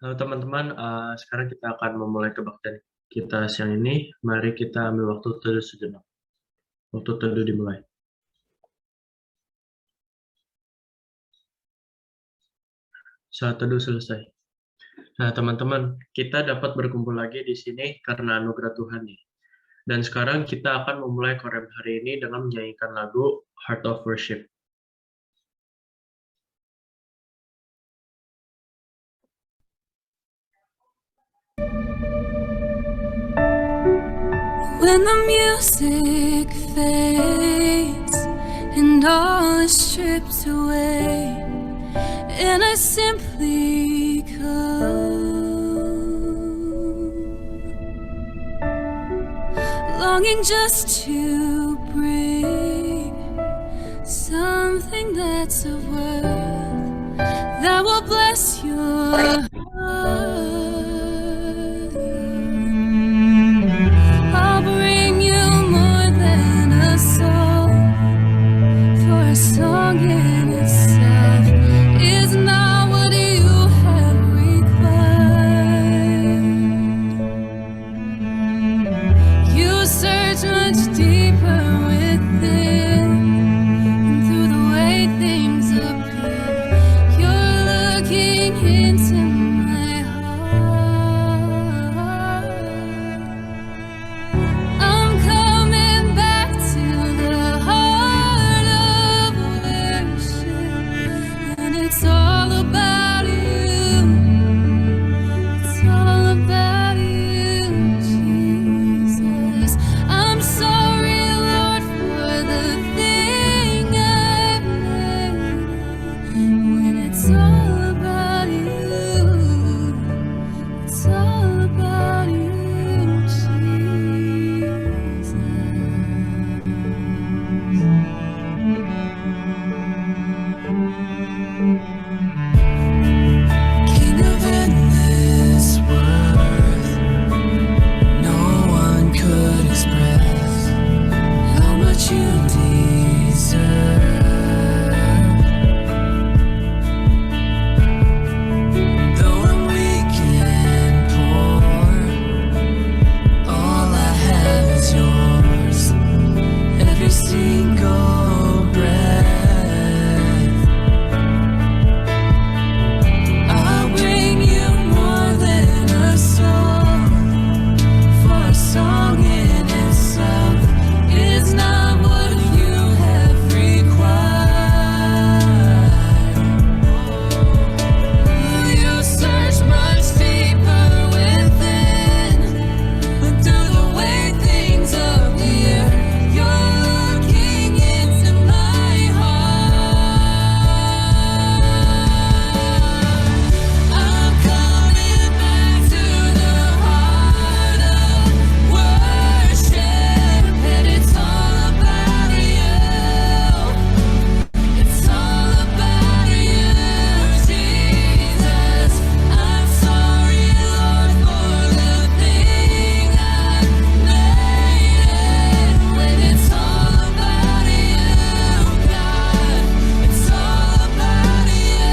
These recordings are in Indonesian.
Halo teman-teman, sekarang kita akan memulai kebaktian kita siang ini. Mari kita ambil waktu teduh sejenak. Waktu teduh dimulai. Saat teduh selesai. Nah, teman-teman, kita dapat berkumpul lagi di sini karena anugerah Tuhan nih. Dan sekarang kita akan memulai korem hari ini dengan menyanyikan lagu Heart of Worship. When the music fades and all is stripped away, and I simply come, longing just to bring something that's of worth that will bless your heart. I'll bring you more than a song, for a song in itself is not what you have required. You search much deeper within, and through the way things appear, you're looking into my heart. I'm coming back to the heart of worship, and it's all about you. It's all about you, Jesus. I'm sorry, Lord, for the thing I've made. When it's all about you, it's all about you, King of endless worth, no one could express how much you deserve. Though I'm weak and poor, all I have is yours. Every single breath. I'll bring you more than a song, for a song in itself is not what you have required. You search much deeper within, but through the way things appear, you're looking into my heart. I'm coming back to the heart of worship, and it's all about you. It's all about you, Jesus. I'm sorry, Lord, for the thing I've made. When it's all about you, God, it's all about you,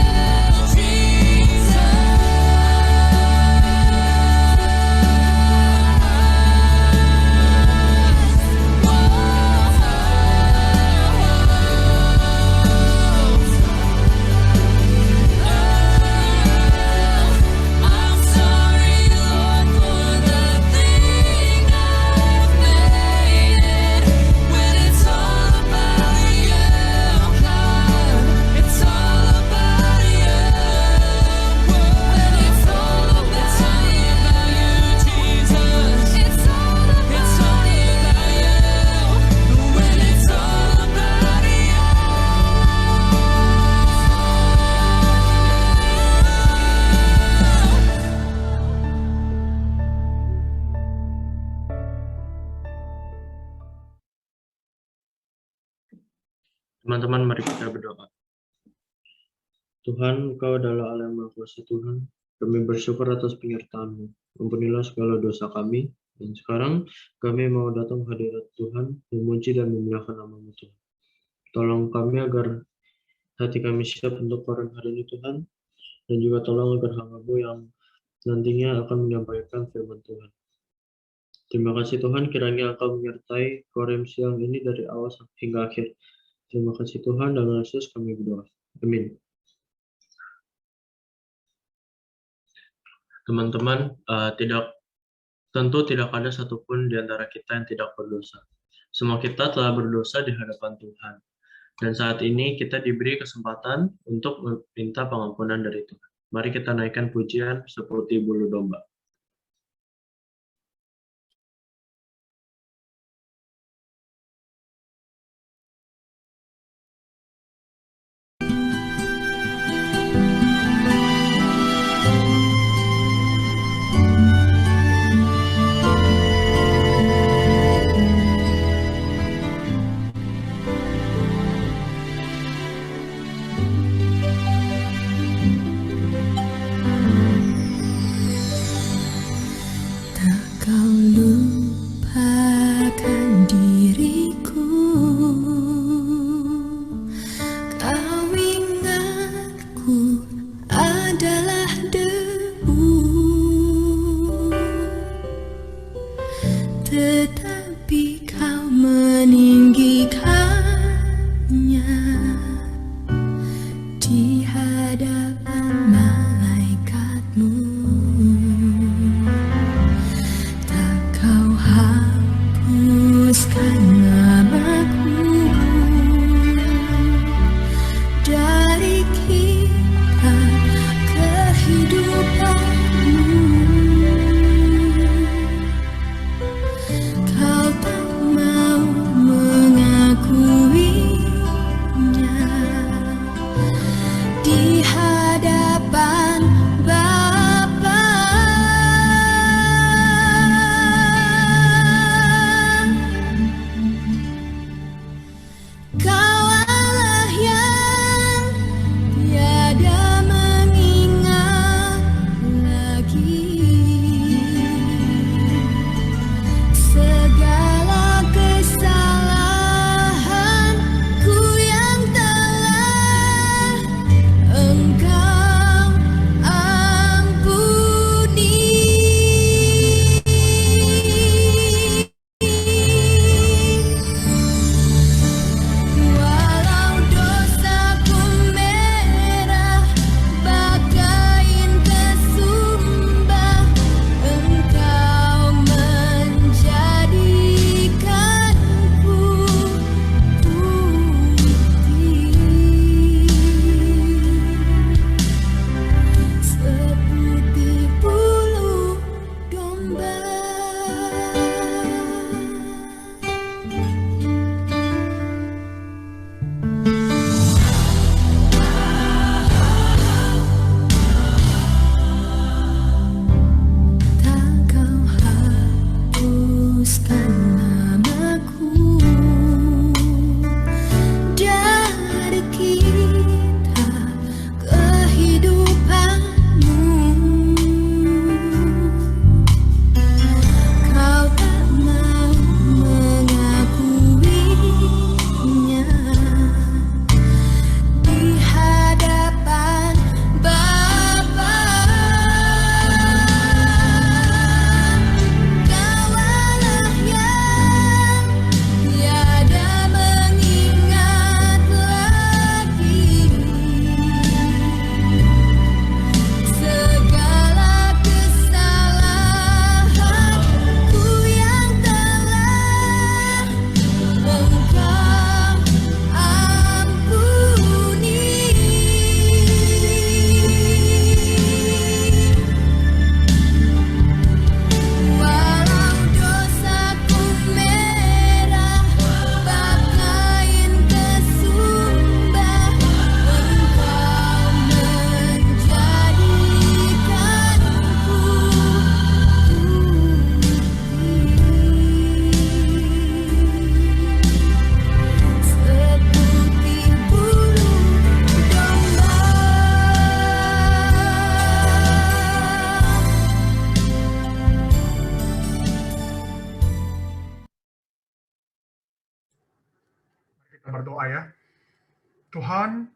I'm sorry, Lord, for the thing I've made. When it's all about you, God, it's all about you. When it's all about you, Jesus, it's all about you. When it's all about you. Teman-teman, mari kita berdoa. Tuhan, Engkau adalah Allah yang Maha Kuasa Tuhan. Kami bersyukur atas penyertaan-Mu. Ampunilah segala dosa kami. Dan sekarang kami mau datang ke hadirat Tuhan, memuji dan memuliakan nama-Mu Tuhan. Tolong kami agar hati kami siap untuk korban hari ini Tuhan. Dan juga tolong agar hamba-Mu yang nantinya akan menyampaikan firman Tuhan. Terima kasih Tuhan, kiranya Engkau menyertai Korem siang ini dari awal hingga akhir. Terima kasih Tuhan, dalam nama Yesus kami berdoa. Amin. Teman-teman, tentu tidak ada satupun di antara kita yang tidak berdosa. Semua kita telah berdosa di hadapan Tuhan. Dan saat ini kita diberi kesempatan untuk meminta pengampunan dari Tuhan. Mari kita naikkan pujian seperti bulu domba. Tak kau lupakan diriku, kau ingatku adalah debu, tetapi kau meninggikannya di hadapan malaikatmu. Tak kau hapuskan namaku dari kitab kehidupanmu. Kau tak mau mengakuinya di hadapan Bapa. Kau Allah yang tiada mengingat lagi segala kesalahanku yang telah Engkau ampuni. Walau dosaku merah bagaikan kesumba, Engkau menjadikanku putih seputih bulu domba. Tak kau hapuskan namaku dari kitab kehidupanmu. Kau tak mau mengakuinya di hadapan Bapa. Kau Allah yang tiada mengingat lagi segala kesalahanku yang telah Engkau ampuni. Walau dosaku merah bagaikan kesumba, Engkau menjadikanku seputih bulu domba. Kita berdoa ya. Tuhan,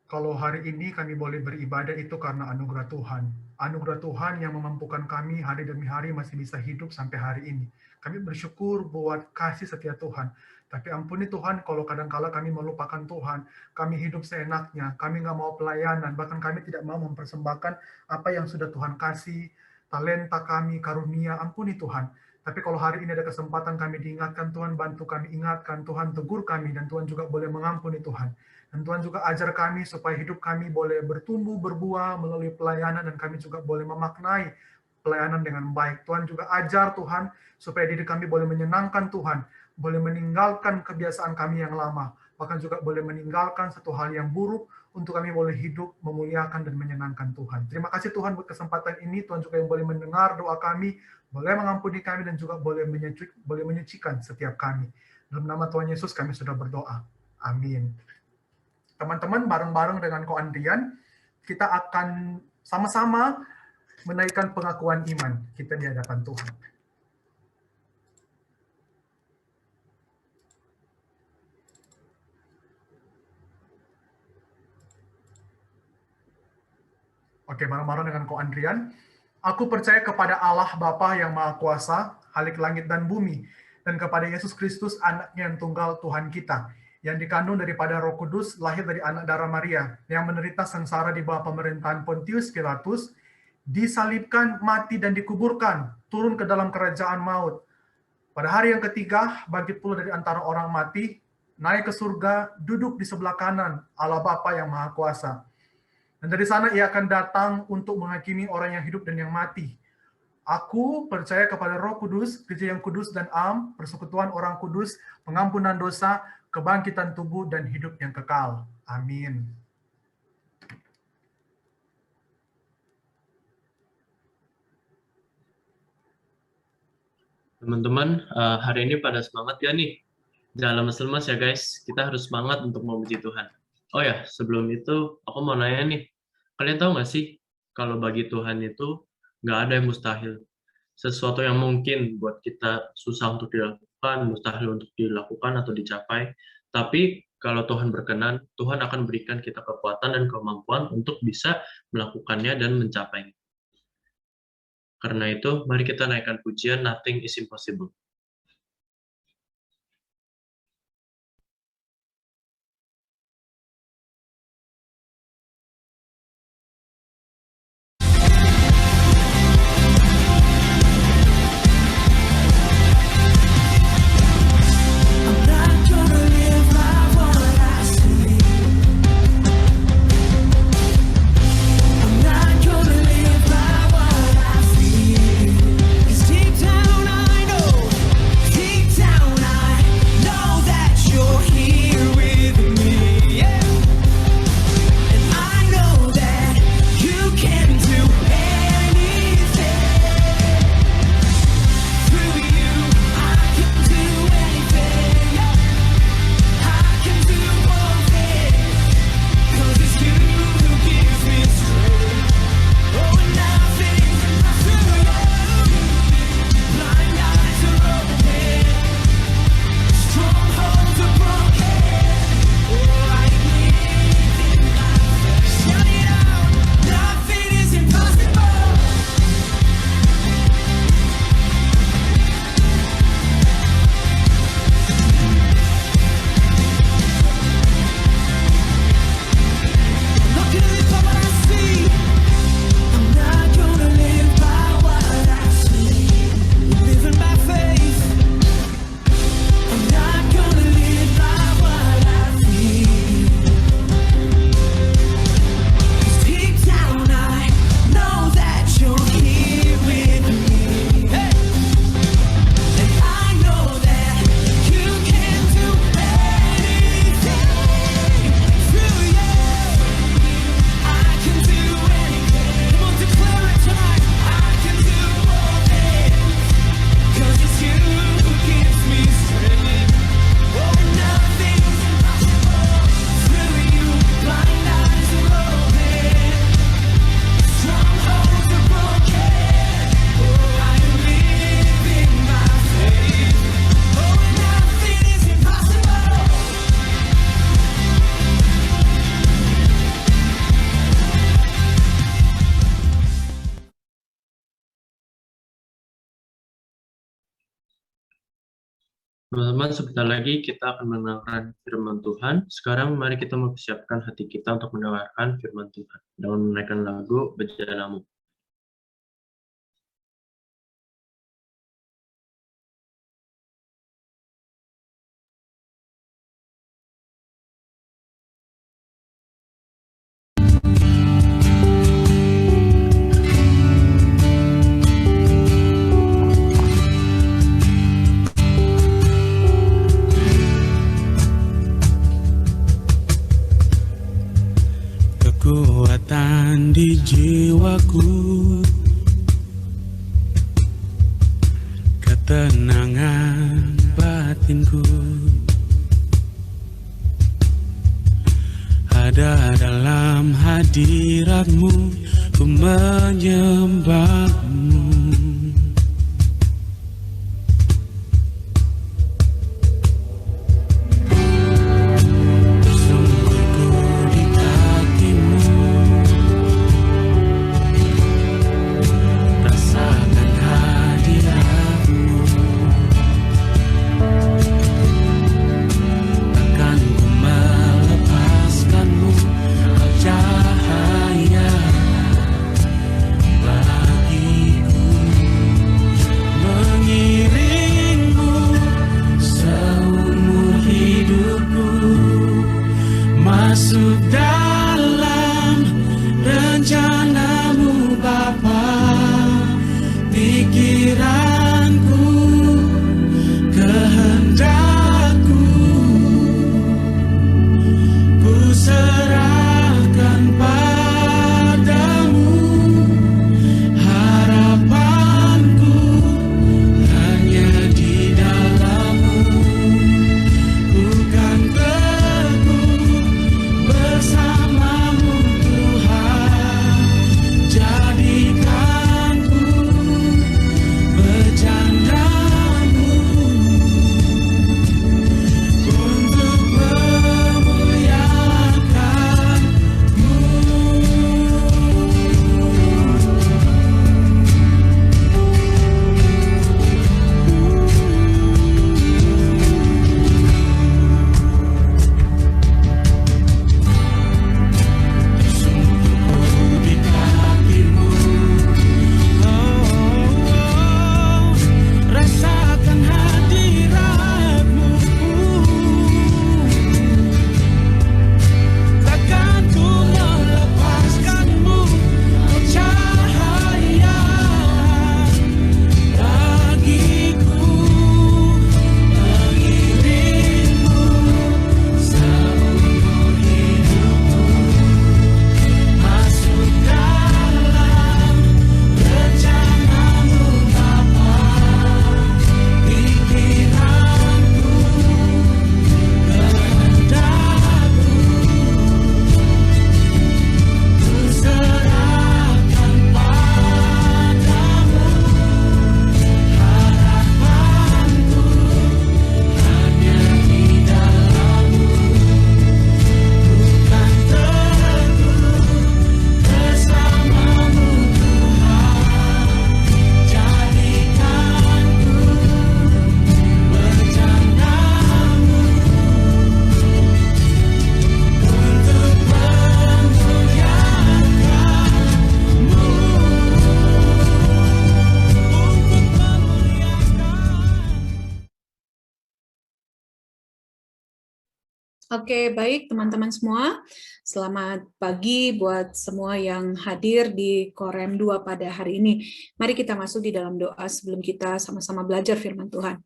Kalau hari ini kami boleh beribadah itu karena anugerah Tuhan. Anugerah Tuhan yang memampukan kami hari demi hari masih bisa hidup sampai hari ini. Kami bersyukur buat kasih setia Tuhan. Tapi ampuni Tuhan kalau kadang-kala kami melupakan Tuhan. Kami hidup seenaknya. Kami nggak mau pelayanan. Bahkan kami tidak mau mempersembahkan apa yang sudah Tuhan kasih. Talenta kami, karunia. Ampuni Tuhan. Tapi kalau hari ini ada kesempatan kami diingatkan, Tuhan bantu kami ingatkan, Tuhan tegur kami, dan Tuhan juga boleh mengampuni Tuhan. Dan Tuhan juga ajar kami supaya hidup kami boleh bertumbuh, berbuah melalui pelayanan, dan kami juga boleh memaknai pelayanan dengan baik. Tuhan juga ajar Tuhan supaya diri kami boleh menyenangkan Tuhan, boleh meninggalkan kebiasaan kami yang lama, bahkan juga boleh meninggalkan satu hal yang buruk untuk kami boleh hidup memuliakan dan menyenangkan Tuhan. Terima kasih Tuhan buat kesempatan ini. Tuhan juga yang boleh mendengar doa kami, boleh mengampuni kami, dan juga boleh menyucikan setiap kami. Dalam nama Tuhan Yesus kami sudah berdoa. Amin. Teman-teman, bareng-bareng dengan Ko Andrian, kita akan sama-sama menaikkan pengakuan iman kita di hadapan Tuhan. Oke, bareng-bareng dengan Ko Andrian. Aku percaya kepada Allah Bapa yang Maha Kuasa, Khalik langit dan bumi, dan kepada Yesus Kristus, Anaknya yang tunggal Tuhan kita, yang dikandung daripada Roh Kudus, lahir dari anak darah Maria, yang menderita sengsara di bawah pemerintahan Pontius Pilatus, disalibkan, mati, dan dikuburkan, turun ke dalam kerajaan maut. Pada hari yang ketiga, bangkit pula dari antara orang mati, naik ke surga, duduk di sebelah kanan Allah Bapa yang Maha Kuasa. Dan dari sana ia akan datang untuk menghakimi orang yang hidup dan yang mati. Aku percaya kepada Roh Kudus, gereja yang kudus dan am, persekutuan orang kudus, pengampunan dosa, kebangkitan tubuh, dan hidup yang kekal. Amin. Teman-teman, hari ini pada semangat ya nih? Jangan lemes-lemes ya guys, kita harus semangat untuk memuji Tuhan. Oh ya, sebelum itu aku mau nanya nih, kalian tahu nggak sih kalau bagi Tuhan itu nggak ada yang mustahil. Sesuatu yang mungkin buat kita susah untuk dilakukan, mustahil untuk dilakukan atau dicapai. Tapi kalau Tuhan berkenan, Tuhan akan berikan kita kekuatan dan kemampuan untuk bisa melakukannya dan mencapainya. Karena itu, mari kita naikkan pujian Nothing is Impossible. Deep down I know Teman-teman, sebentar lagi kita akan mendengarkan firman Tuhan. Sekarang mari kita mempersiapkan hati kita untuk mendengarkan firman Tuhan dengan menaikkan lagu Bejanamu. Kekuatan di jiwaku, ketenangan batinku, ada dalam hadirat-Mu, ku menyembah-Mu. Bersungguhku di kaki-Mu, rasakan hadirat-Mu. Takkan ku melepaskan-Mu, Kau cahaya bagiku. Mengiring-Mu seumur hidupku, masuk dalam rencana-Mu Bapa. Pikiranku, kehendakku, ku serahkan padamu. Harapanku hanya di dalam-Mu, ku kan teguh bersama-Mu Tuhan. Jadikanku berjandamu untuk memuliakan-Mu. Bersungguhku di kaki-Mu, rasakan hadirat-Mu. Takkan ku melepaskan-Mu, Kau cahaya bagiku. Mengiring-Mu seumur hidupku, masuk dalam rencana-Mu Bapa. Pikiranku, kehendakku, ku serahkan padamu. Harapanku hanya di dalam-Mu, ku kan teguh bersama-Mu Tuhan. Jadikanku berjandamu untuk memuliakan-Mu, untuk memuliakan. Oke, baik teman-teman semua. Selamat pagi buat semua yang hadir di Korem 2 pada hari ini. Mari kita masuk di dalam doa sebelum kita sama-sama belajar firman Tuhan.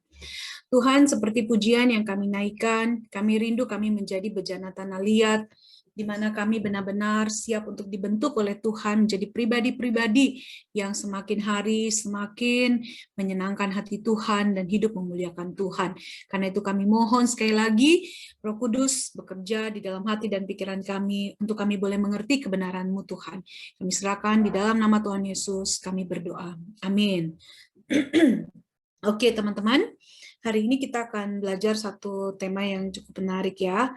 Tuhan, seperti pujian yang kami naikkan, kami rindu kami menjadi bejana tanah liat, di mana kami benar-benar siap untuk dibentuk oleh Tuhan menjadi pribadi-pribadi yang semakin hari semakin menyenangkan hati Tuhan dan hidup memuliakan Tuhan. Karena itu kami mohon sekali lagi, Roh Kudus bekerja di dalam hati dan pikiran kami untuk kami boleh mengerti kebenaran-Mu Tuhan. Kami serahkan di dalam nama Tuhan Yesus, kami berdoa. Amin. Oke teman-teman, hari ini kita akan belajar satu tema yang cukup menarik ya.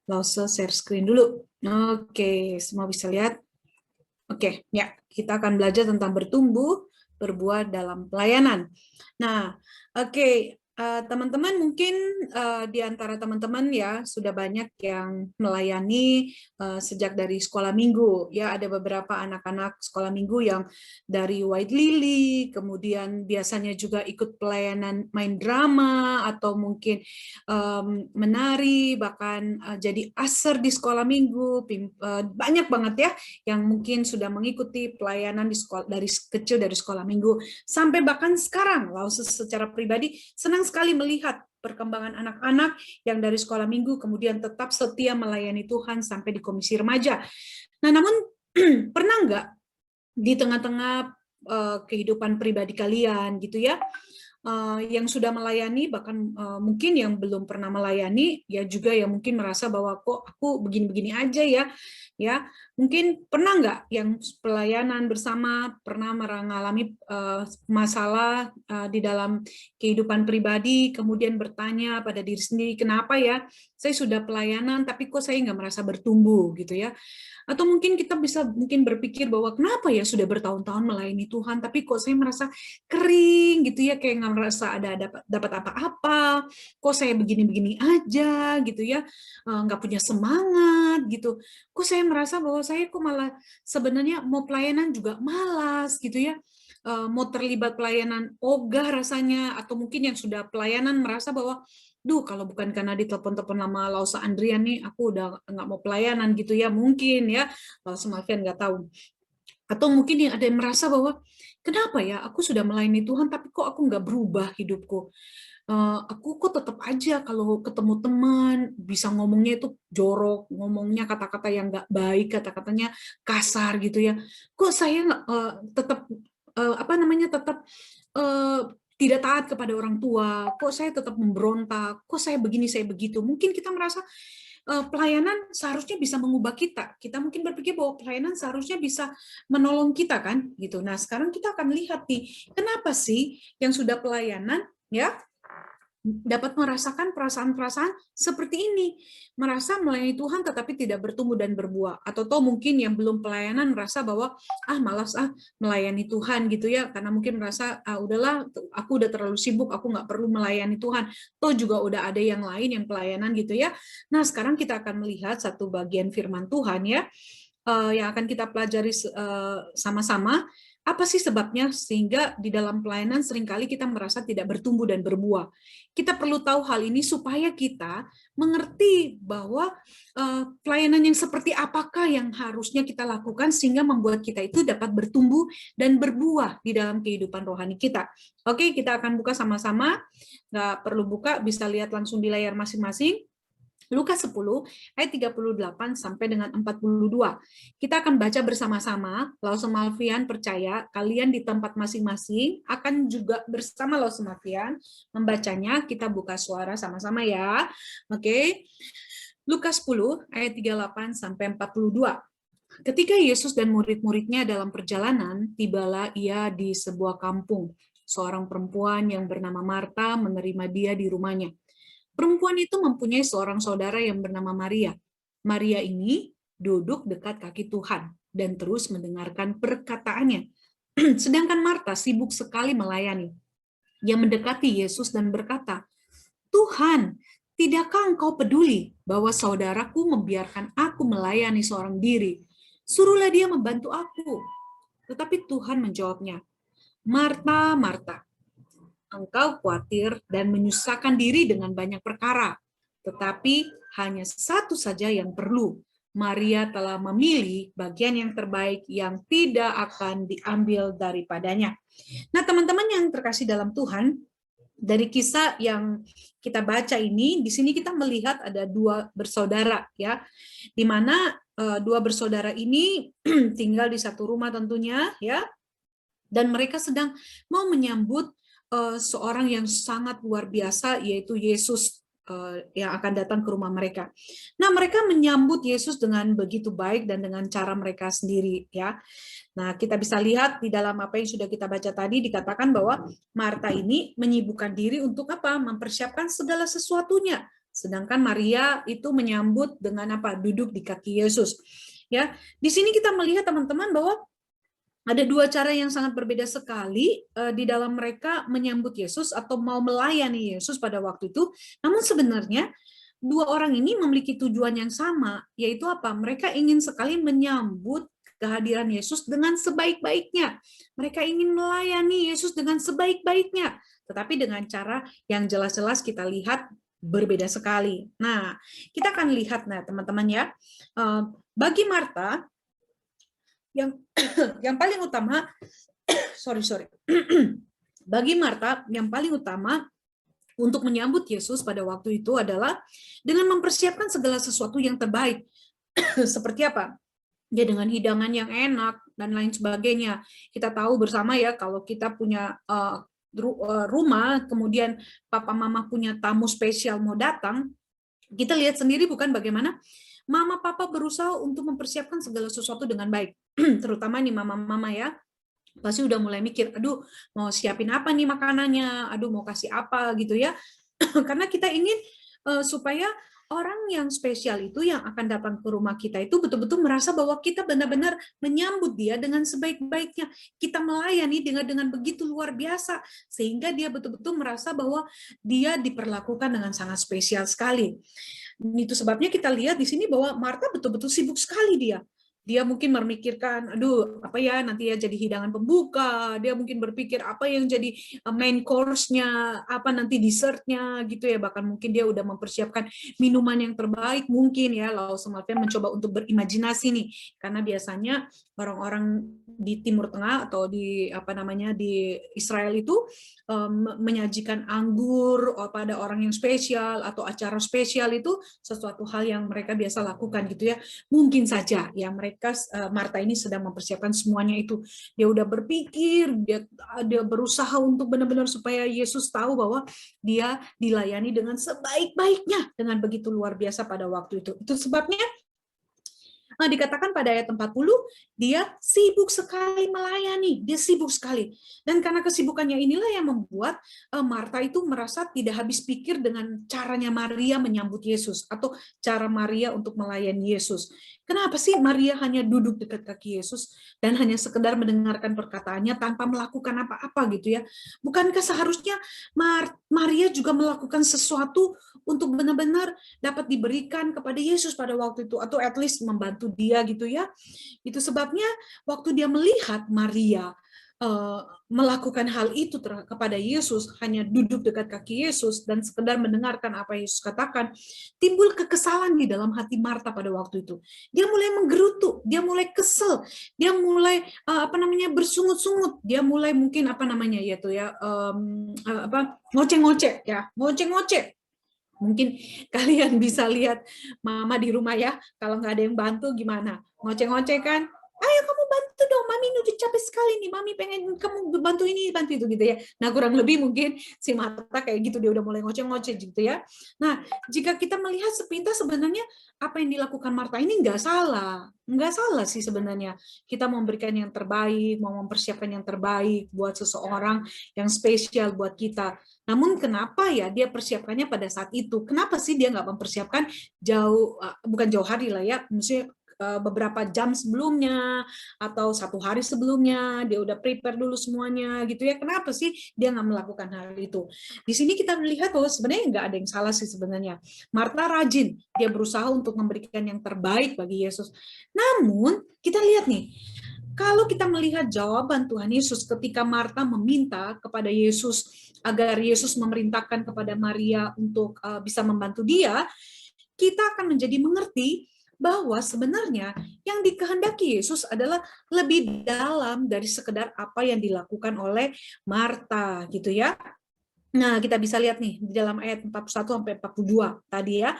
Langsung share screen dulu. Oke, semua bisa lihat? Oke, ya, kita akan belajar tentang bertumbuh, berbuat dalam pelayanan. Nah, oke, Teman-teman mungkin di antara teman-teman ya sudah banyak yang melayani sejak dari sekolah minggu ya, ada beberapa anak-anak sekolah minggu yang dari White Lily, kemudian biasanya juga ikut pelayanan main drama atau mungkin menari, bahkan jadi aser di sekolah minggu. Banyak banget ya yang mungkin sudah mengikuti pelayanan di sekolah dari kecil, dari sekolah minggu sampai bahkan sekarang. Lalu secara pribadi senang sekali melihat perkembangan anak-anak yang dari sekolah minggu kemudian tetap setia melayani Tuhan sampai di komisi remaja. Nah, namun pernah nggak di tengah-tengah kehidupan pribadi kalian gitu ya, yang sudah melayani, bahkan mungkin yang belum pernah melayani, ya juga yang mungkin merasa bahwa kok aku begini-begini aja ya, mungkin pernah nggak yang pelayanan bersama pernah mengalami masalah di dalam kehidupan pribadi, kemudian bertanya pada diri sendiri, kenapa ya saya sudah pelayanan tapi kok saya nggak merasa bertumbuh gitu ya. Atau mungkin kita bisa mungkin berpikir bahwa kenapa ya sudah bertahun-tahun melayani Tuhan, tapi kok saya merasa kering gitu ya, kayak nggak merasa ada dapat apa-apa, kok saya begini-begini aja gitu ya, nggak punya semangat gitu. Kok saya merasa bahwa saya kok malah sebenarnya mau pelayanan juga malas gitu ya, mau terlibat pelayanan ogah rasanya, atau mungkin yang sudah pelayanan merasa bahwa kalau bukan karena ditelepon-telepon lama Lausa Andrian nih, aku udah nggak mau pelayanan gitu ya, mungkin ya, Lausa Malvian nggak tahu. Atau mungkin yang ada yang merasa bahwa, kenapa ya, aku sudah melayani Tuhan, tapi kok aku nggak berubah hidupku. Aku kok tetap aja kalau ketemu teman, bisa ngomongnya itu jorok, ngomongnya kata-kata yang nggak baik, kata-katanya kasar gitu ya. Kok saya tetap, tetap tidak taat kepada orang tua, kok saya tetap memberontak, kok saya begini, saya begitu. Mungkin kita merasa pelayanan seharusnya bisa mengubah kita. Kita mungkin berpikir bahwa pelayanan seharusnya bisa menolong kita kan, gitu. Nah, sekarang kita akan lihat nih, kenapa sih yang sudah pelayanan ya dapat merasakan perasaan-perasaan seperti ini, merasa melayani Tuhan tetapi tidak bertumbuh dan berbuah, atau mungkin yang belum pelayanan merasa bahwa malas melayani Tuhan gitu ya, karena mungkin merasa udahlah, aku udah terlalu sibuk, aku nggak perlu melayani Tuhan, juga udah ada yang lain yang pelayanan gitu ya. Nah, sekarang kita akan melihat satu bagian firman Tuhan ya, yang akan kita pelajari sama-sama. Apa sih sebabnya sehingga di dalam pelayanan seringkali kita merasa tidak bertumbuh dan berbuah? Kita perlu tahu hal ini supaya kita mengerti bahwa pelayanan yang seperti apakah yang harusnya kita lakukan sehingga membuat kita itu dapat bertumbuh dan berbuah di dalam kehidupan rohani kita. Oke, kita akan buka sama-sama. Nggak perlu buka, bisa lihat langsung di layar masing-masing. Lukas 10 ayat 38 sampai dengan 42. Kita akan baca bersama-sama. Lausa Malvian percaya kalian di tempat masing-masing akan juga bersama Lausa Malvian membacanya. Kita buka suara sama-sama ya. Oke. Lukas 10 ayat 38 sampai 42. Ketika Yesus dan murid-muridnya dalam perjalanan, tibalah ia di sebuah kampung. Seorang perempuan yang bernama Marta menerima dia di rumahnya. Perempuan itu mempunyai seorang saudara yang bernama Maria. Maria ini duduk dekat kaki Tuhan dan terus mendengarkan perkataannya. Sedangkan Marta sibuk sekali melayani. Ia mendekati Yesus dan berkata, Tuhan, tidakkah engkau peduli bahwa saudaraku membiarkan aku melayani seorang diri? Suruhlah dia membantu aku. Tetapi Tuhan menjawabnya, Marta, Marta, engkau khawatir dan menyusahkan diri dengan banyak perkara, tetapi hanya satu saja yang perlu. Maria telah memilih bagian yang terbaik yang tidak akan diambil daripadanya. Nah, teman-teman yang terkasih dalam Tuhan, dari kisah yang kita baca ini, di sini kita melihat ada dua bersaudara, ya, di mana dua bersaudara ini tinggal di satu rumah tentunya, ya, dan mereka sedang mau menyambut seorang yang sangat luar biasa, yaitu Yesus yang akan datang ke rumah mereka. Nah, mereka menyambut Yesus dengan begitu baik dan dengan cara mereka sendiri, ya. Nah, kita bisa lihat di dalam apa yang sudah kita baca tadi, dikatakan bahwa Marta ini menyibukkan diri untuk apa? Mempersiapkan segala sesuatunya. Sedangkan Maria itu menyambut dengan apa? Duduk di kaki Yesus. Ya, di sini kita melihat teman-teman bahwa Ada dua cara yang sangat berbeda sekali di dalam mereka menyambut Yesus atau mau melayani Yesus pada waktu itu. Namun sebenarnya dua orang ini memiliki tujuan yang sama, yaitu apa? Mereka ingin sekali menyambut kehadiran Yesus dengan sebaik-baiknya. Mereka ingin melayani Yesus dengan sebaik-baiknya, tetapi dengan cara yang jelas-jelas kita lihat berbeda sekali. Nah, kita akan lihat, nah teman-teman ya, bagi Marta, yang paling utama, bagi Marta yang paling utama untuk menyambut Yesus pada waktu itu adalah dengan mempersiapkan segala sesuatu yang terbaik. Seperti apa? Ya dengan hidangan yang enak dan lain sebagainya. Kita tahu bersama ya kalau kita punya rumah, kemudian papa mama punya tamu spesial mau datang, kita lihat sendiri bukan bagaimana mama papa berusaha untuk mempersiapkan segala sesuatu dengan baik. Terutama nih mama-mama ya, pasti udah mulai mikir, aduh mau siapin apa nih makanannya, aduh mau kasih apa gitu ya. Karena kita ingin supaya orang yang spesial itu yang akan datang ke rumah kita itu betul-betul merasa bahwa kita benar-benar menyambut dia dengan sebaik-baiknya. Kita melayani dengan begitu luar biasa, sehingga dia betul-betul merasa bahwa dia diperlakukan dengan sangat spesial sekali. Itu sebabnya kita lihat di sini bahwa Marta betul-betul sibuk sekali dia. Dia mungkin memikirkan, aduh, apa ya nanti ya jadi hidangan pembuka. Dia mungkin berpikir apa yang jadi main course-nya, apa nanti dessert-nya gitu ya. Bahkan mungkin dia udah mempersiapkan minuman yang terbaik mungkin ya. Lalu Malvia mencoba untuk berimajinasi nih, karena biasanya orang-orang di Timur Tengah atau di Israel itu menyajikan anggur pada orang yang spesial atau acara spesial itu sesuatu hal yang mereka biasa lakukan gitu ya. Mungkin saja ya Marta ini sedang mempersiapkan semuanya itu. Dia udah berpikir, dia berusaha untuk benar-benar supaya Yesus tahu bahwa dia dilayani dengan sebaik-baiknya, dengan begitu luar biasa pada waktu itu. Itu sebabnya dikatakan pada ayat 40, dia sibuk sekali melayani, dia sibuk sekali. Dan karena kesibukannya inilah yang membuat Marta itu merasa tidak habis pikir dengan caranya Maria menyambut Yesus, atau cara Maria untuk melayani Yesus. Kenapa sih Maria hanya duduk dekat kaki Yesus dan hanya sekedar mendengarkan perkataannya tanpa melakukan apa-apa gitu ya? Bukankah seharusnya Maria juga melakukan sesuatu untuk benar-benar dapat diberikan kepada Yesus pada waktu itu, atau at least membantu dia gitu ya? Itu sebabnya waktu dia melihat Maria melakukan hal itu kepada Yesus, hanya duduk dekat kaki Yesus dan sekedar mendengarkan apa Yesus katakan, timbul kekesalan di dalam hati Marta pada waktu itu. Dia mulai menggerutu, dia mulai kesel, dia mulai bersungut-sungut, dia mulai mungkin ngoceh-ngoceh ya, ngoceh-ngoceh. Mungkin kalian bisa lihat mama di rumah ya, kalau nggak ada yang bantu gimana? Ngoceh-ngoceh kan? Ayo kamu bantu dong, mami udah capek sekali nih, mami pengen kamu bantu ini, bantu itu gitu ya. Nah kurang lebih mungkin si Marta kayak gitu, dia udah mulai ngoceh-ngoceh gitu ya. Nah jika kita melihat sepintas sebenarnya apa yang dilakukan Marta ini nggak salah sih sebenarnya. Kita mau memberikan yang terbaik, mau mempersiapkan yang terbaik buat seseorang yang spesial buat kita. Namun kenapa ya dia persiapkannya pada saat itu? Kenapa sih dia nggak mempersiapkan bukan jauh hari lah ya, maksudnya beberapa jam sebelumnya atau 1 hari sebelumnya dia udah prepare dulu semuanya gitu ya? Kenapa sih dia nggak melakukan hal itu? Di sini kita melihat bahwa sebenarnya nggak ada yang salah sih sebenarnya. Marta rajin, dia berusaha untuk memberikan yang terbaik bagi Yesus. Namun kita lihat nih, kalau kita melihat jawaban Tuhan Yesus ketika Marta meminta kepada Yesus agar Yesus memerintahkan kepada Maria untuk bisa membantu dia, kita akan menjadi mengerti bahwa sebenarnya yang dikehendaki Yesus adalah lebih dalam dari sekedar apa yang dilakukan oleh Marta gitu ya. Nah, kita bisa lihat nih di dalam ayat 41 sampai 42 tadi ya.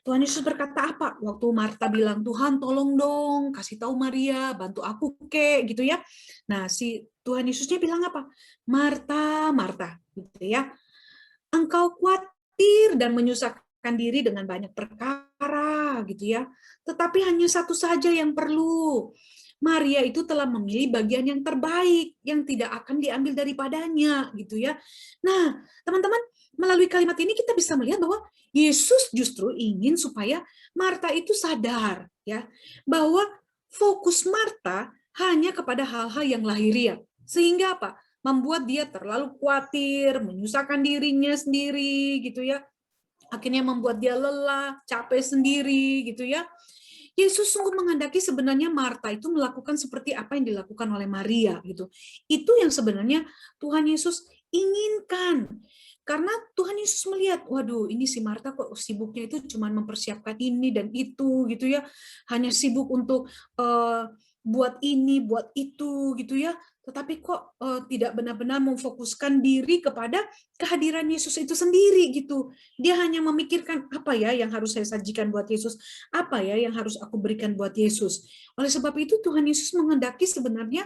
Tuhan Yesus berkata apa? Waktu Marta bilang, Tuhan tolong dong, kasih tahu Maria, bantu aku kek, gitu ya. Nah, si Tuhan Yesusnya bilang apa? Marta, Marta, gitu ya. Engkau khawatir dan menyusahkan diri dengan banyak perkara, gitu ya. Tetapi hanya satu saja yang perlu. Maria itu telah memilih bagian yang terbaik, yang tidak akan diambil daripadanya, gitu ya. Nah, teman-teman, melalui kalimat ini kita bisa melihat bahwa Yesus justru ingin supaya Marta itu sadar ya bahwa fokus Marta hanya kepada hal-hal yang lahiriah. Sehingga apa? Membuat dia terlalu khawatir, menyusahkan dirinya sendiri gitu ya. Akhirnya membuat dia lelah, capek sendiri gitu ya. Yesus sungguh menghendaki sebenarnya Marta itu melakukan seperti apa yang dilakukan oleh Maria gitu. Itu yang sebenarnya Tuhan Yesus inginkan. Karena Tuhan Yesus melihat, waduh, ini si Marta kok sibuknya itu cuma mempersiapkan ini dan itu gitu ya. Hanya sibuk untuk buat ini, buat itu gitu ya. Tetapi kok tidak benar-benar memfokuskan diri kepada kehadiran Yesus itu sendiri gitu. Dia hanya memikirkan apa ya yang harus saya sajikan buat Yesus, apa ya yang harus aku berikan buat Yesus. Oleh sebab itu Tuhan Yesus menghendaki sebenarnya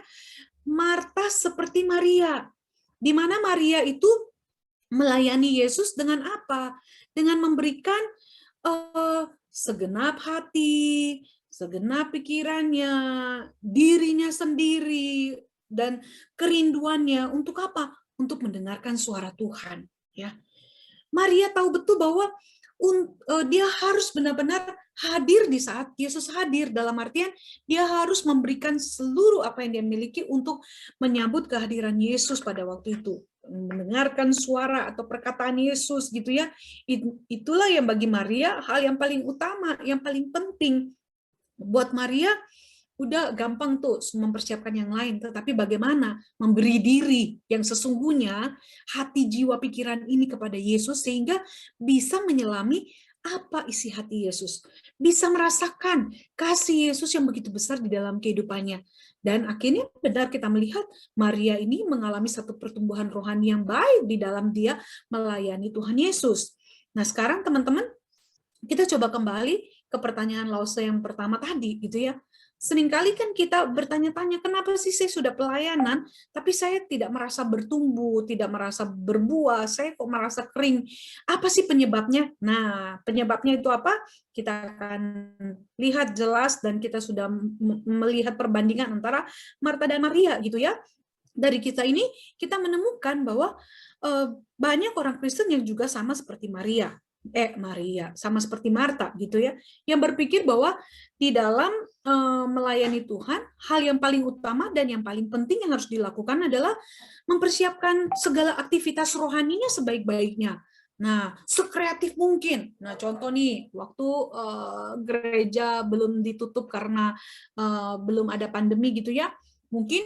Marta seperti Maria, di mana Maria itu melayani Yesus dengan apa? Dengan memberikan segenap hati, segenap pikirannya, dirinya sendiri, dan kerinduannya untuk apa? Untuk mendengarkan suara Tuhan. Ya, Maria tahu betul bahwa dia harus benar-benar hadir di saat Yesus hadir. Dalam artian dia harus memberikan seluruh apa yang dia miliki untuk menyambut kehadiran Yesus pada waktu itu. Mendengarkan suara atau perkataan Yesus gitu ya. Itulah yang bagi Maria hal yang paling utama, yang paling penting. Buat Maria udah gampang tuh mempersiapkan yang lain, tetapi bagaimana memberi diri yang sesungguhnya hati, jiwa, pikiran ini kepada Yesus sehingga bisa menyelami apa isi hati Yesus, bisa merasakan kasih Yesus yang begitu besar di dalam kehidupannya. Dan akhirnya benar kita melihat Maria ini mengalami satu pertumbuhan rohani yang baik di dalam dia melayani Tuhan Yesus. Nah sekarang teman-teman, kita coba kembali ke pertanyaan Lause yang pertama tadi gitu ya. Seringkali kan kita bertanya-tanya, kenapa sih saya sudah pelayanan, tapi saya tidak merasa bertumbuh, tidak merasa berbuah, saya kok merasa kering. Apa sih penyebabnya? Nah, penyebabnya itu apa? Kita akan lihat jelas dan kita sudah melihat perbandingan antara Marta dan Maria gitu ya. Dari kita ini, kita menemukan bahwa banyak orang Kristen yang juga sama seperti Maria, sama seperti Marta gitu ya, yang berpikir bahwa di dalam melayani Tuhan, hal yang paling utama dan yang paling penting yang harus dilakukan adalah mempersiapkan segala aktivitas rohaninya sebaik-baiknya. Nah, sekreatif mungkin. Nah, contoh nih, waktu gereja belum ditutup karena belum ada pandemi gitu ya, mungkin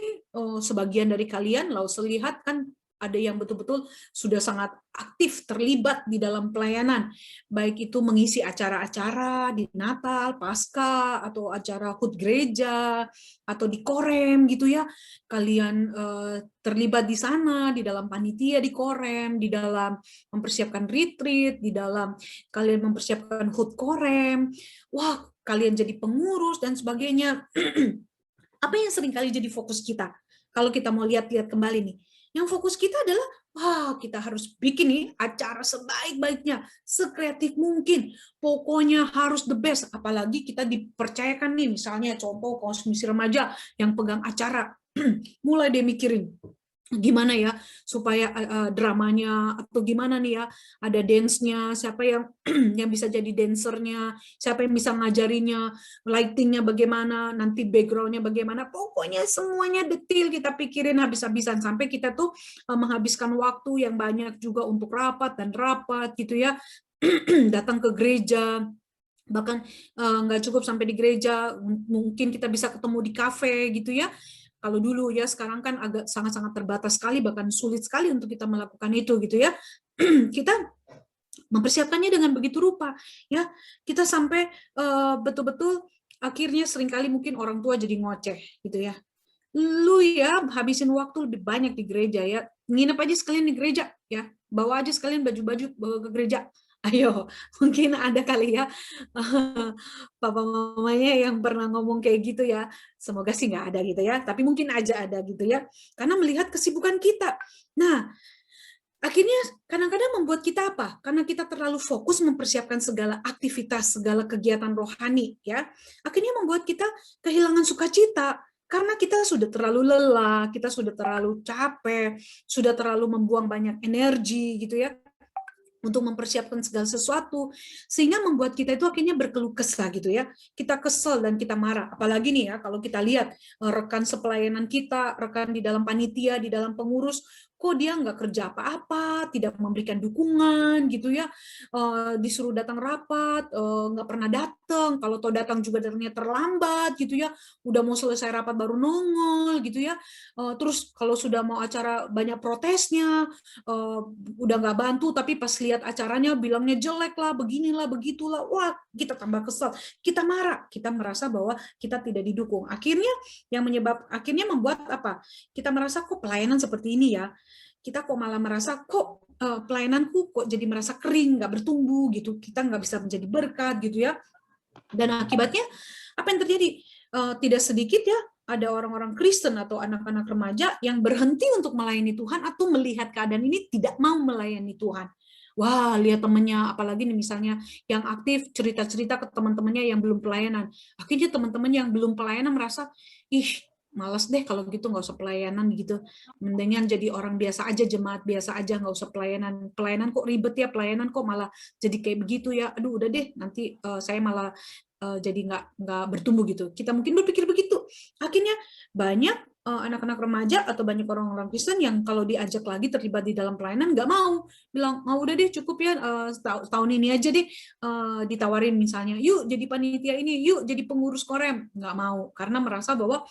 sebagian dari kalian, Lause lihat kan ada yang betul-betul sudah sangat aktif terlibat di dalam pelayanan, baik itu mengisi acara-acara di Natal, Paskah, atau acara HUT gereja, atau di Korem gitu ya. Kalian terlibat di sana, di dalam panitia di Korem, di dalam mempersiapkan retreat, di dalam kalian mempersiapkan HUT Korem. Wah, kalian jadi pengurus dan sebagainya. Apa yang seringkali jadi fokus kita? Kalau kita mau lihat-lihat kembali nih, yang fokus kita adalah, wah kita harus bikin nih acara sebaik-baiknya, sekreatif mungkin, pokoknya harus the best, apalagi kita dipercayakan nih, misalnya contoh Komisi Remaja yang pegang acara, mulai dia mikirin, gimana ya supaya dramanya atau gimana nih ya ada dance-nya, siapa yang yang bisa jadi dancernya, siapa yang bisa ngajarinya, lightingnya bagaimana, nanti background-nya bagaimana, pokoknya semuanya detail kita pikirin habis-habisan sampai kita tuh menghabiskan waktu yang banyak juga untuk rapat gitu ya. Datang ke gereja, bahkan nggak cukup sampai di gereja, mungkin kita bisa ketemu di kafe gitu ya. Kalau dulu ya, sekarang kan agak sangat-sangat terbatas sekali, bahkan sulit sekali untuk kita melakukan itu gitu ya. Kita mempersiapkannya dengan begitu rupa ya. Kita sampai betul-betul akhirnya seringkali mungkin orang tua jadi ngoceh gitu ya. Lu ya habisin waktu lebih banyak di gereja ya. Nginep aja sekalian di gereja ya. Bawa aja sekalian baju-baju bawa ke gereja. Ayo, mungkin ada kali ya papa mamanya yang pernah ngomong kayak gitu ya. Semoga sih nggak ada gitu ya, tapi mungkin aja ada gitu ya. Karena melihat kesibukan kita. Nah, akhirnya kadang-kadang membuat kita apa? Karena kita terlalu fokus mempersiapkan segala aktivitas, segala kegiatan rohani ya. Akhirnya membuat kita kehilangan sukacita. Karena kita sudah terlalu lelah, kita sudah terlalu capek, sudah terlalu membuang banyak energi gitu ya. untuk mempersiapkan segala sesuatu, sehingga membuat kita itu akhirnya berkeluh kesah gitu ya. Kita kesel dan kita marah. Apalagi nih ya, kalau kita lihat rekan sepelayanan kita, rekan di dalam panitia, di dalam pengurus, kok dia nggak kerja apa-apa, tidak memberikan dukungan gitu ya, disuruh datang rapat, nggak pernah datang, kalau tahu datang juga datangnya terlambat gitu ya, udah mau selesai rapat baru nongol gitu ya, terus kalau sudah mau acara banyak protesnya, udah nggak bantu, tapi pas lihat acaranya bilangnya jelek lah, beginilah, begitulah, wah kita tambah kesel, kita marah, kita merasa bahwa kita tidak didukung. Akhirnya membuat apa? Kita merasa kok pelayanan seperti ini ya. Kita kok malah merasa kok pelayananku kok jadi merasa kering, nggak bertumbuh gitu. Kita nggak bisa menjadi berkat gitu ya. Dan akibatnya apa yang terjadi? Tidak sedikit ya ada orang-orang Kristen atau anak-anak remaja yang berhenti untuk melayani Tuhan atau melihat keadaan ini tidak mau melayani Tuhan. Wah, lihat temannya, apalagi nih misalnya yang aktif cerita-cerita ke teman-temannya yang belum pelayanan. Akhirnya teman-teman yang belum pelayanan merasa, ih, malas deh kalau gitu, nggak usah pelayanan gitu. Mendingan jadi orang biasa aja, jemaat biasa aja, nggak usah pelayanan. Pelayanan kok ribet ya, pelayanan kok malah jadi kayak begitu ya. Aduh, udah deh, nanti saya malah jadi nggak bertumbuh gitu. Kita mungkin berpikir begitu. Akhirnya banyak anak-anak remaja atau banyak orang-orang Kristen yang kalau diajak lagi terlibat di dalam pelayanan nggak mau, bilang udah deh cukup ya, tahun ini aja deh, ditawarin misalnya yuk jadi panitia ini, yuk jadi pengurus korem, nggak mau karena merasa bahwa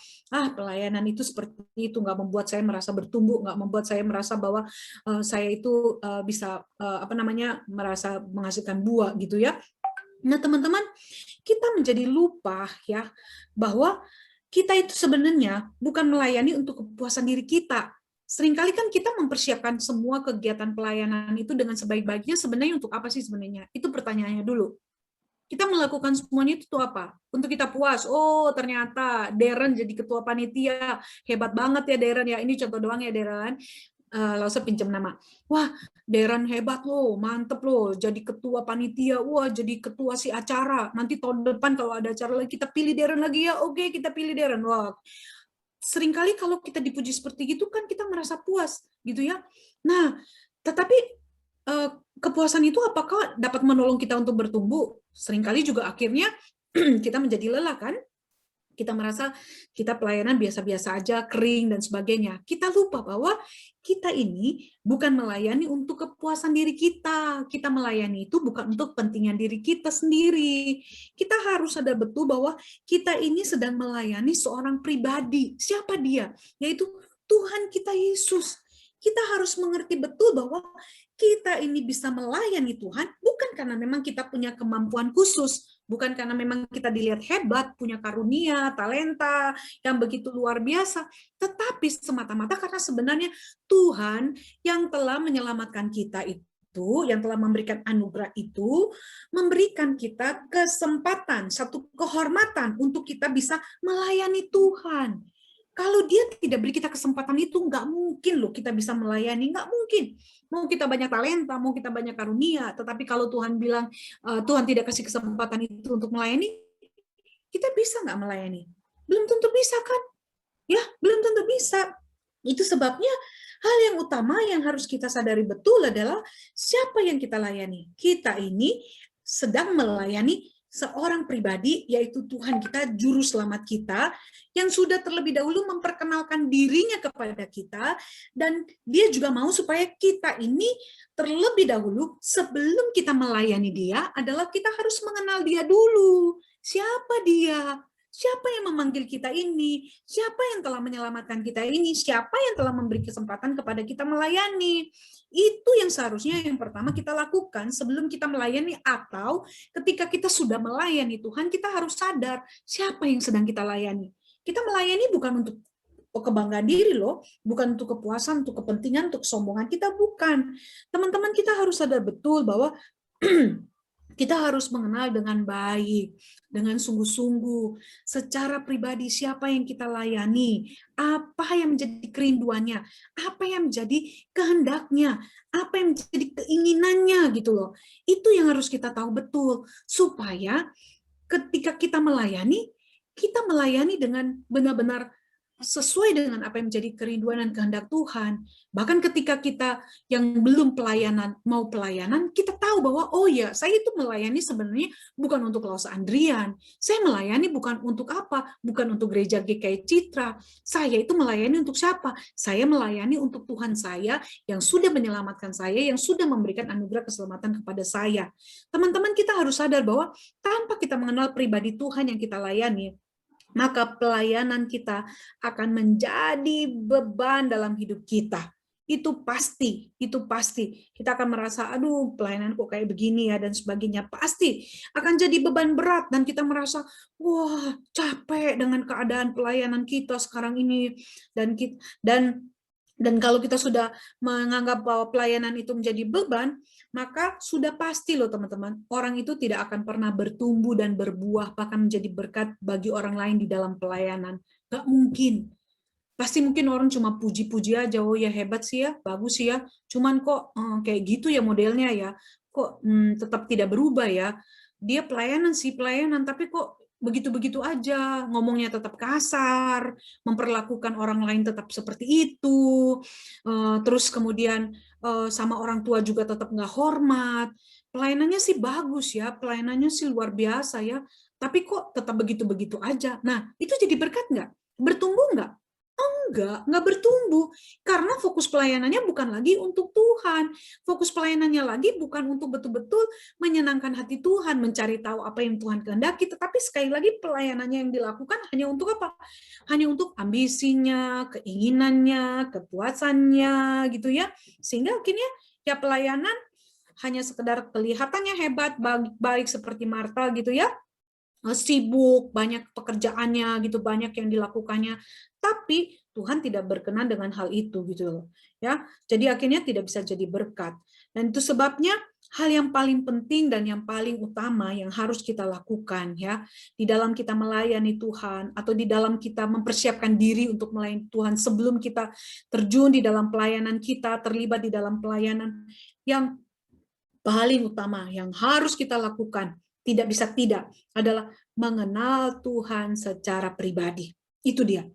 pelayanan itu seperti itu, nggak membuat saya merasa bertumbuh, nggak membuat saya merasa bahwa saya itu bisa merasa menghasilkan buah gitu ya. Nah teman-teman, kita menjadi lupa ya bahwa kita itu sebenarnya bukan melayani untuk kepuasan diri kita. Seringkali kan kita mempersiapkan semua kegiatan pelayanan itu dengan sebaik-baiknya, sebenarnya untuk apa sih sebenarnya? Itu pertanyaannya dulu. Kita melakukan semuanya itu apa? Untuk kita puas. Oh, ternyata Darren jadi ketua panitia. Hebat banget ya Darren ya. Ini contoh doang ya Darren. Langsung pinjam nama. Wah, Darren hebat loh, mantep loh, jadi ketua panitia, wah jadi ketua si acara. Nanti tahun depan kalau ada acara lagi kita pilih Darren lagi ya, oke kita pilih Darren. Wah, seringkali kalau kita dipuji seperti itu kan kita merasa puas gitu ya. Nah, tetapi kepuasan itu apakah dapat menolong kita untuk bertumbuh? Seringkali juga akhirnya kita menjadi lelah kan? Kita merasa kita pelayanan biasa-biasa aja, kering dan sebagainya. Kita lupa bahwa kita ini bukan melayani untuk kepuasan diri kita. Kita melayani itu bukan untuk kepentingan diri kita sendiri. Kita harus sadar betul bahwa kita ini sedang melayani seorang pribadi. Siapa dia? Yaitu Tuhan kita Yesus. Kita harus mengerti betul bahwa kita ini bisa melayani Tuhan bukan karena memang kita punya kemampuan khusus, bukan karena memang kita dilihat hebat, punya karunia, talenta yang begitu luar biasa, tetapi semata-mata karena sebenarnya Tuhan yang telah menyelamatkan kita itu, yang telah memberikan anugerah itu, memberikan kita kesempatan, satu kehormatan untuk kita bisa melayani Tuhan. Kalau dia tidak beri kita kesempatan itu, nggak mungkin loh kita bisa melayani, nggak mungkin. Mau kita banyak talenta, mau kita banyak karunia, tetapi kalau Tuhan bilang, Tuhan tidak kasih kesempatan itu untuk melayani, kita bisa nggak melayani? Belum tentu bisa kan? Ya, belum tentu bisa. Itu sebabnya hal yang utama yang harus kita sadari betul adalah siapa yang kita layani. Kita ini sedang melayani seorang pribadi, yaitu Tuhan kita, Juru Selamat kita, yang sudah terlebih dahulu memperkenalkan dirinya kepada kita, dan dia juga mau supaya kita ini terlebih dahulu, sebelum kita melayani dia, adalah kita harus mengenal dia dulu. Siapa dia? Siapa yang memanggil kita ini? Siapa yang telah menyelamatkan kita ini? Siapa yang telah memberi kesempatan kepada kita melayani? Itu yang seharusnya yang pertama kita lakukan sebelum kita melayani, atau ketika kita sudah melayani Tuhan, kita harus sadar siapa yang sedang kita layani. Kita melayani bukan untuk kebanggaan diri loh, bukan untuk kepuasan, untuk kepentingan, untuk kesombongan kita, bukan. Teman-teman, kita harus sadar betul bahwa kita harus mengenal dengan baik, dengan sungguh-sungguh, secara pribadi siapa yang kita layani, apa yang menjadi kerinduannya, apa yang menjadi kehendaknya, apa yang menjadi keinginannya gitu loh. Itu yang harus kita tahu betul, supaya ketika kita melayani dengan benar-benar sesuai dengan apa yang menjadi kerinduan dan kehendak Tuhan. Bahkan ketika kita yang belum pelayanan, mau pelayanan, kita tahu bahwa, oh ya, saya itu melayani sebenarnya bukan untuk Los Andrian. Saya melayani bukan untuk apa? Bukan untuk gereja GKI Citra. Saya itu melayani untuk siapa? Saya melayani untuk Tuhan saya yang sudah menyelamatkan saya, yang sudah memberikan anugerah keselamatan kepada saya. Teman-teman, kita harus sadar bahwa tanpa kita mengenal pribadi Tuhan yang kita layani, maka pelayanan kita akan menjadi beban dalam hidup kita. Itu pasti, itu pasti. Kita akan merasa, aduh pelayanan kok kayak begini ya, dan sebagainya. Pasti akan jadi beban berat, dan kita merasa, wah capek dengan keadaan pelayanan kita sekarang ini. Dan kalau kita sudah menganggap bahwa pelayanan itu menjadi beban, maka sudah pasti loh teman-teman, orang itu tidak akan pernah bertumbuh dan berbuah, bahkan menjadi berkat bagi orang lain di dalam pelayanan. Gak mungkin. Pasti mungkin orang cuma puji-puji aja, oh ya hebat sih ya, bagus sih ya, cuman kok kayak gitu ya modelnya ya, kok tetap tidak berubah ya. Dia pelayanan sih, pelayanan, tapi kok begitu-begitu aja, ngomongnya tetap kasar, memperlakukan orang lain tetap seperti itu, terus kemudian sama orang tua juga tetap nggak hormat. Pelayanannya sih bagus ya, pelayanannya sih luar biasa ya, tapi kok tetap begitu-begitu aja. Nah, itu jadi berkat nggak? Bertumbuh nggak? Enggak bertumbuh. Karena fokus pelayanannya bukan lagi untuk Tuhan. Fokus pelayanannya lagi bukan untuk betul-betul menyenangkan hati Tuhan, mencari tahu apa yang Tuhan kehendaki, tetapi sekali lagi pelayanannya yang dilakukan hanya untuk apa? Hanya untuk ambisinya, keinginannya, kepuasannya, gitu ya. Sehingga akhirnya ya pelayanan hanya sekedar kelihatannya hebat, baik seperti Marta gitu ya, sibuk, banyak pekerjaannya gitu, banyak yang dilakukannya, tapi Tuhan tidak berkenan dengan hal itu gitu loh. Ya, jadi akhirnya tidak bisa jadi berkat. Dan itu sebabnya hal yang paling penting dan yang paling utama yang harus kita lakukan ya, di dalam kita melayani Tuhan atau di dalam kita mempersiapkan diri untuk melayani Tuhan sebelum kita terjun di dalam pelayanan kita, terlibat di dalam pelayanan, yang paling utama yang harus kita lakukan, tidak bisa tidak, adalah mengenal Tuhan secara pribadi. Itu dia.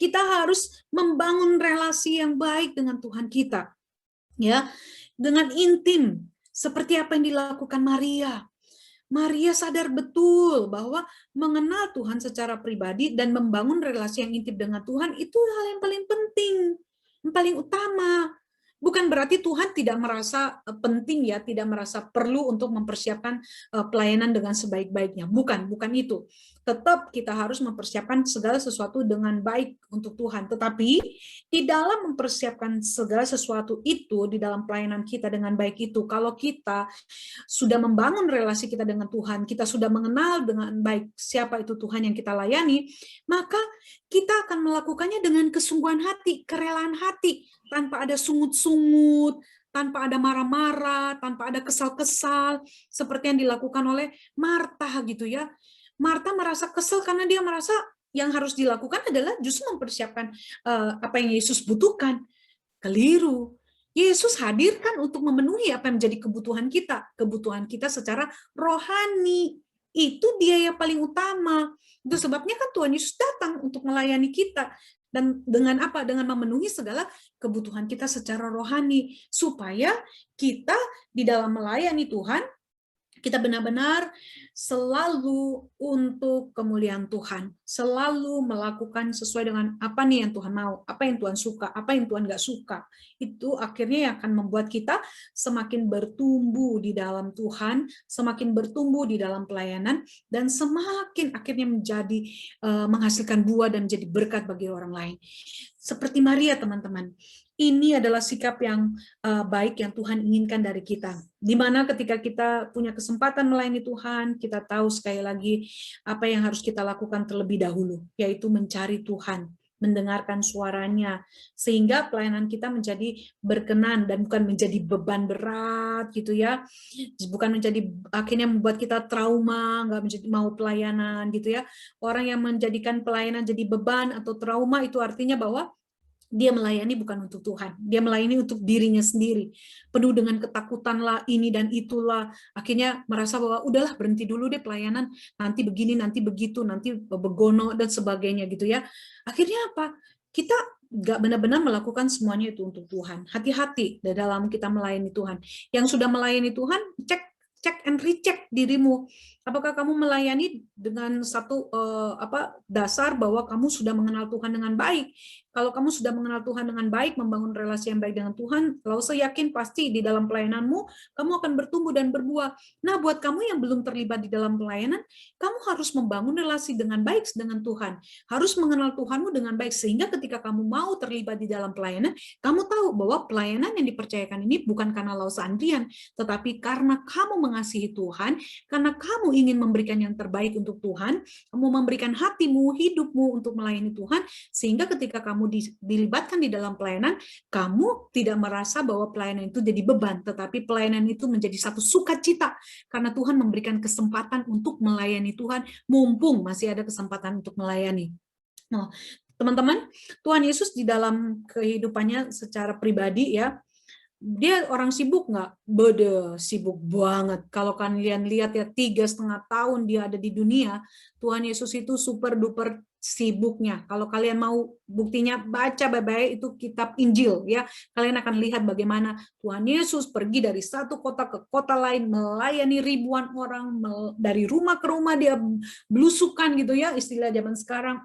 Kita harus membangun relasi yang baik dengan Tuhan kita. Ya, dengan intim, seperti apa yang dilakukan Maria. Maria sadar betul bahwa mengenal Tuhan secara pribadi dan membangun relasi yang intim dengan Tuhan itu hal yang paling penting, yang paling utama. Bukan berarti Tuhan tidak merasa penting ya, tidak merasa perlu untuk mempersiapkan pelayanan dengan sebaik-baiknya. Bukan itu. Tetap kita harus mempersiapkan segala sesuatu dengan baik untuk Tuhan. Tetapi di dalam mempersiapkan segala sesuatu itu, di dalam pelayanan kita dengan baik itu, kalau kita sudah membangun relasi kita dengan Tuhan, kita sudah mengenal dengan baik siapa itu Tuhan yang kita layani, maka kita akan melakukannya dengan kesungguhan hati, kerelaan hati, tanpa ada sungut-sungut, tanpa ada marah-marah, tanpa ada kesal-kesal, seperti yang dilakukan oleh Marta gitu ya. Marta merasa kesal karena dia merasa yang harus dilakukan adalah justru mempersiapkan apa yang Yesus butuhkan. Keliru. Yesus hadirkan untuk memenuhi apa yang menjadi kebutuhan kita secara rohani. Itu dia yang paling utama. Itu sebabnya kan Tuhan Yesus datang untuk melayani kita. Dan dengan apa? Dengan memenuhi segala kebutuhan kita secara rohani. Supaya kita di dalam melayani Tuhan, kita benar-benar selalu untuk kemuliaan Tuhan. Selalu melakukan sesuai dengan apa nih yang Tuhan mau, apa yang Tuhan suka, apa yang Tuhan nggak suka. Itu akhirnya akan membuat kita semakin bertumbuh di dalam Tuhan, semakin bertumbuh di dalam pelayanan, dan semakin akhirnya menjadi menghasilkan buah dan menjadi berkat bagi orang lain. Seperti Maria, teman-teman. Ini adalah sikap yang baik yang Tuhan inginkan dari kita. Di mana ketika kita punya kesempatan melayani Tuhan, kita tahu sekali lagi apa yang harus kita lakukan terlebih dahulu, yaitu mencari Tuhan, mendengarkan suaranya, sehingga pelayanan kita menjadi berkenan dan bukan menjadi beban berat gitu ya, bukan menjadi akhirnya membuat kita trauma, nggak menjadi mau pelayanan gitu ya. Orang yang menjadikan pelayanan jadi beban atau trauma itu artinya bahwa Dia melayani bukan untuk Tuhan, dia melayani untuk dirinya sendiri, penuh dengan ketakutan lah, ini dan itulah, akhirnya merasa bahwa udahlah berhenti dulu deh pelayanan, nanti begini, nanti begitu, nanti begono dan sebagainya gitu ya. Akhirnya apa? Kita nggak benar-benar melakukan semuanya itu untuk Tuhan. Hati-hati dalam kita melayani Tuhan. Yang sudah melayani Tuhan, cek and recheck dirimu. Apakah kamu melayani dengan satu dasar bahwa kamu sudah mengenal Tuhan dengan baik? Kalau kamu sudah mengenal Tuhan dengan baik, membangun relasi yang baik dengan Tuhan, lalu saya yakin pasti di dalam pelayananmu kamu akan bertumbuh dan berbuah. Nah, buat kamu yang belum terlibat di dalam pelayanan, kamu harus membangun relasi dengan baik dengan Tuhan. Harus mengenal Tuhanmu dengan baik sehingga ketika kamu mau terlibat di dalam pelayanan, kamu tahu bahwa pelayanan yang dipercayakan ini bukan karena Lause Andrian, tetapi karena kamu mengasihi Tuhan, karena kamu ingin memberikan yang terbaik untuk Tuhan, kamu memberikan hatimu, hidupmu untuk melayani Tuhan, sehingga ketika kamu dilibatkan di dalam pelayanan, kamu tidak merasa bahwa pelayanan itu jadi beban, tetapi pelayanan itu menjadi satu sukacita, karena Tuhan memberikan kesempatan untuk melayani Tuhan, mumpung masih ada kesempatan untuk melayani. Nah, teman-teman, Tuhan Yesus di dalam kehidupannya secara pribadi ya, dia orang sibuk nggak? Bede, sibuk banget. Kalau kalian lihat ya 3,5 tahun dia ada di dunia, Tuhan Yesus itu super duper sibuknya. Kalau kalian mau buktinya, baca baik-baik itu kitab Injil ya. Kalian akan lihat bagaimana Tuhan Yesus pergi dari satu kota ke kota lain, melayani ribuan orang, dari rumah ke rumah dia belusukan gitu ya, istilah zaman sekarang.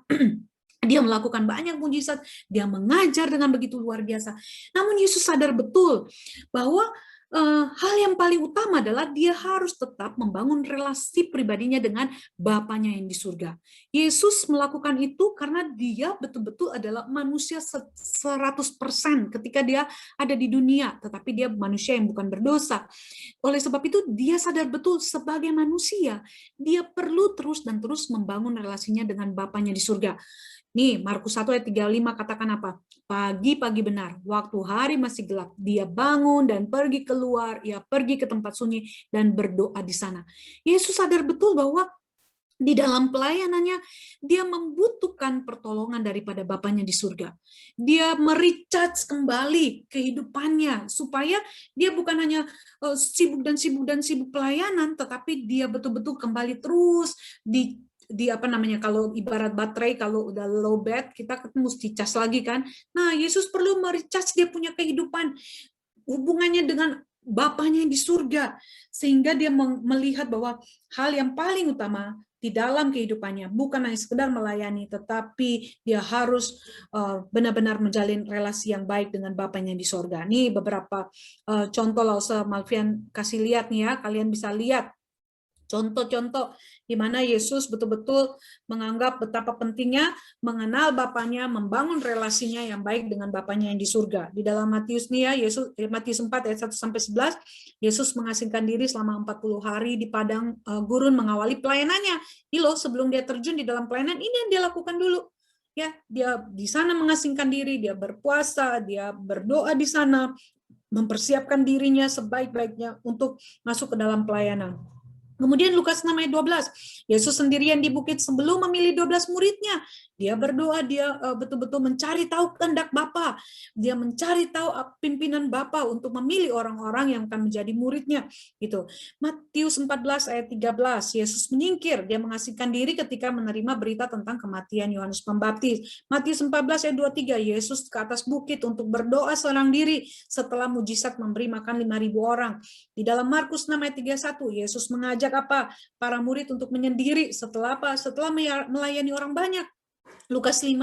Dia melakukan banyak mujizat, dia mengajar dengan begitu luar biasa. Namun Yesus sadar betul bahwa hal yang paling utama adalah dia harus tetap membangun relasi pribadinya dengan Bapanya yang di surga. Yesus melakukan itu karena dia betul-betul adalah manusia 100% ketika dia ada di dunia, tetapi dia manusia yang bukan berdosa. Oleh sebab itu dia sadar betul sebagai manusia, dia perlu terus dan terus membangun relasinya dengan Bapanya di surga. Nih, Markus 1 ayat 35 katakan apa? Pagi-pagi benar, waktu hari masih gelap, dia bangun dan pergi keluar, ia pergi ke tempat sunyi dan berdoa di sana. Yesus sadar betul bahwa di dalam pelayanannya, dia membutuhkan pertolongan daripada Bapanya di surga. Dia merecharge kembali kehidupannya, supaya dia bukan hanya sibuk pelayanan, tetapi dia betul-betul kembali terus di kalau ibarat baterai, kalau udah low bat, kita mesti cas lagi kan. Nah, Yesus perlu merecharge dia punya kehidupan, hubungannya dengan Bapanya di surga, sehingga dia melihat bahwa hal yang paling utama di dalam kehidupannya bukan hanya sekedar melayani, tetapi dia harus benar-benar menjalin relasi yang baik dengan Bapanya di surga. Nih beberapa contoh Lause Malvian kasih lihat nih ya, kalian bisa lihat contoh-contoh di mana Yesus betul-betul menganggap betapa pentingnya mengenal Bapanya, membangun relasinya yang baik dengan Bapanya yang di surga. Di dalam Matius nih ya, Matius 4 ayat 1-11, Yesus mengasingkan diri selama 40 hari di padang gurun mengawali pelayanannya. Ini loh, sebelum dia terjun di dalam pelayanan, ini yang dia lakukan dulu. Ya, dia di sana mengasingkan diri, dia berpuasa, dia berdoa di sana, mempersiapkan dirinya sebaik-baiknya untuk masuk ke dalam pelayanan. Kemudian Lukas 6 ayat 12, Yesus sendirian di bukit sebelum memilih 12 muridnya. Dia berdoa, dia betul-betul mencari tahu kehendak Bapa. Dia mencari tahu pimpinan Bapa untuk memilih orang-orang yang akan menjadi muridnya. Gitu. Matius 14 ayat 13, Yesus menyingkir, dia mengasingkan diri ketika menerima berita tentang kematian Yohanes Pembaptis. Matius 14 ayat 23, Yesus ke atas bukit untuk berdoa seorang diri setelah mujizat memberi makan 5.000 orang. Di dalam Markus 6 ayat 31, Yesus mengajak para murid untuk menyendiri setelah melayani orang banyak. Lukas 5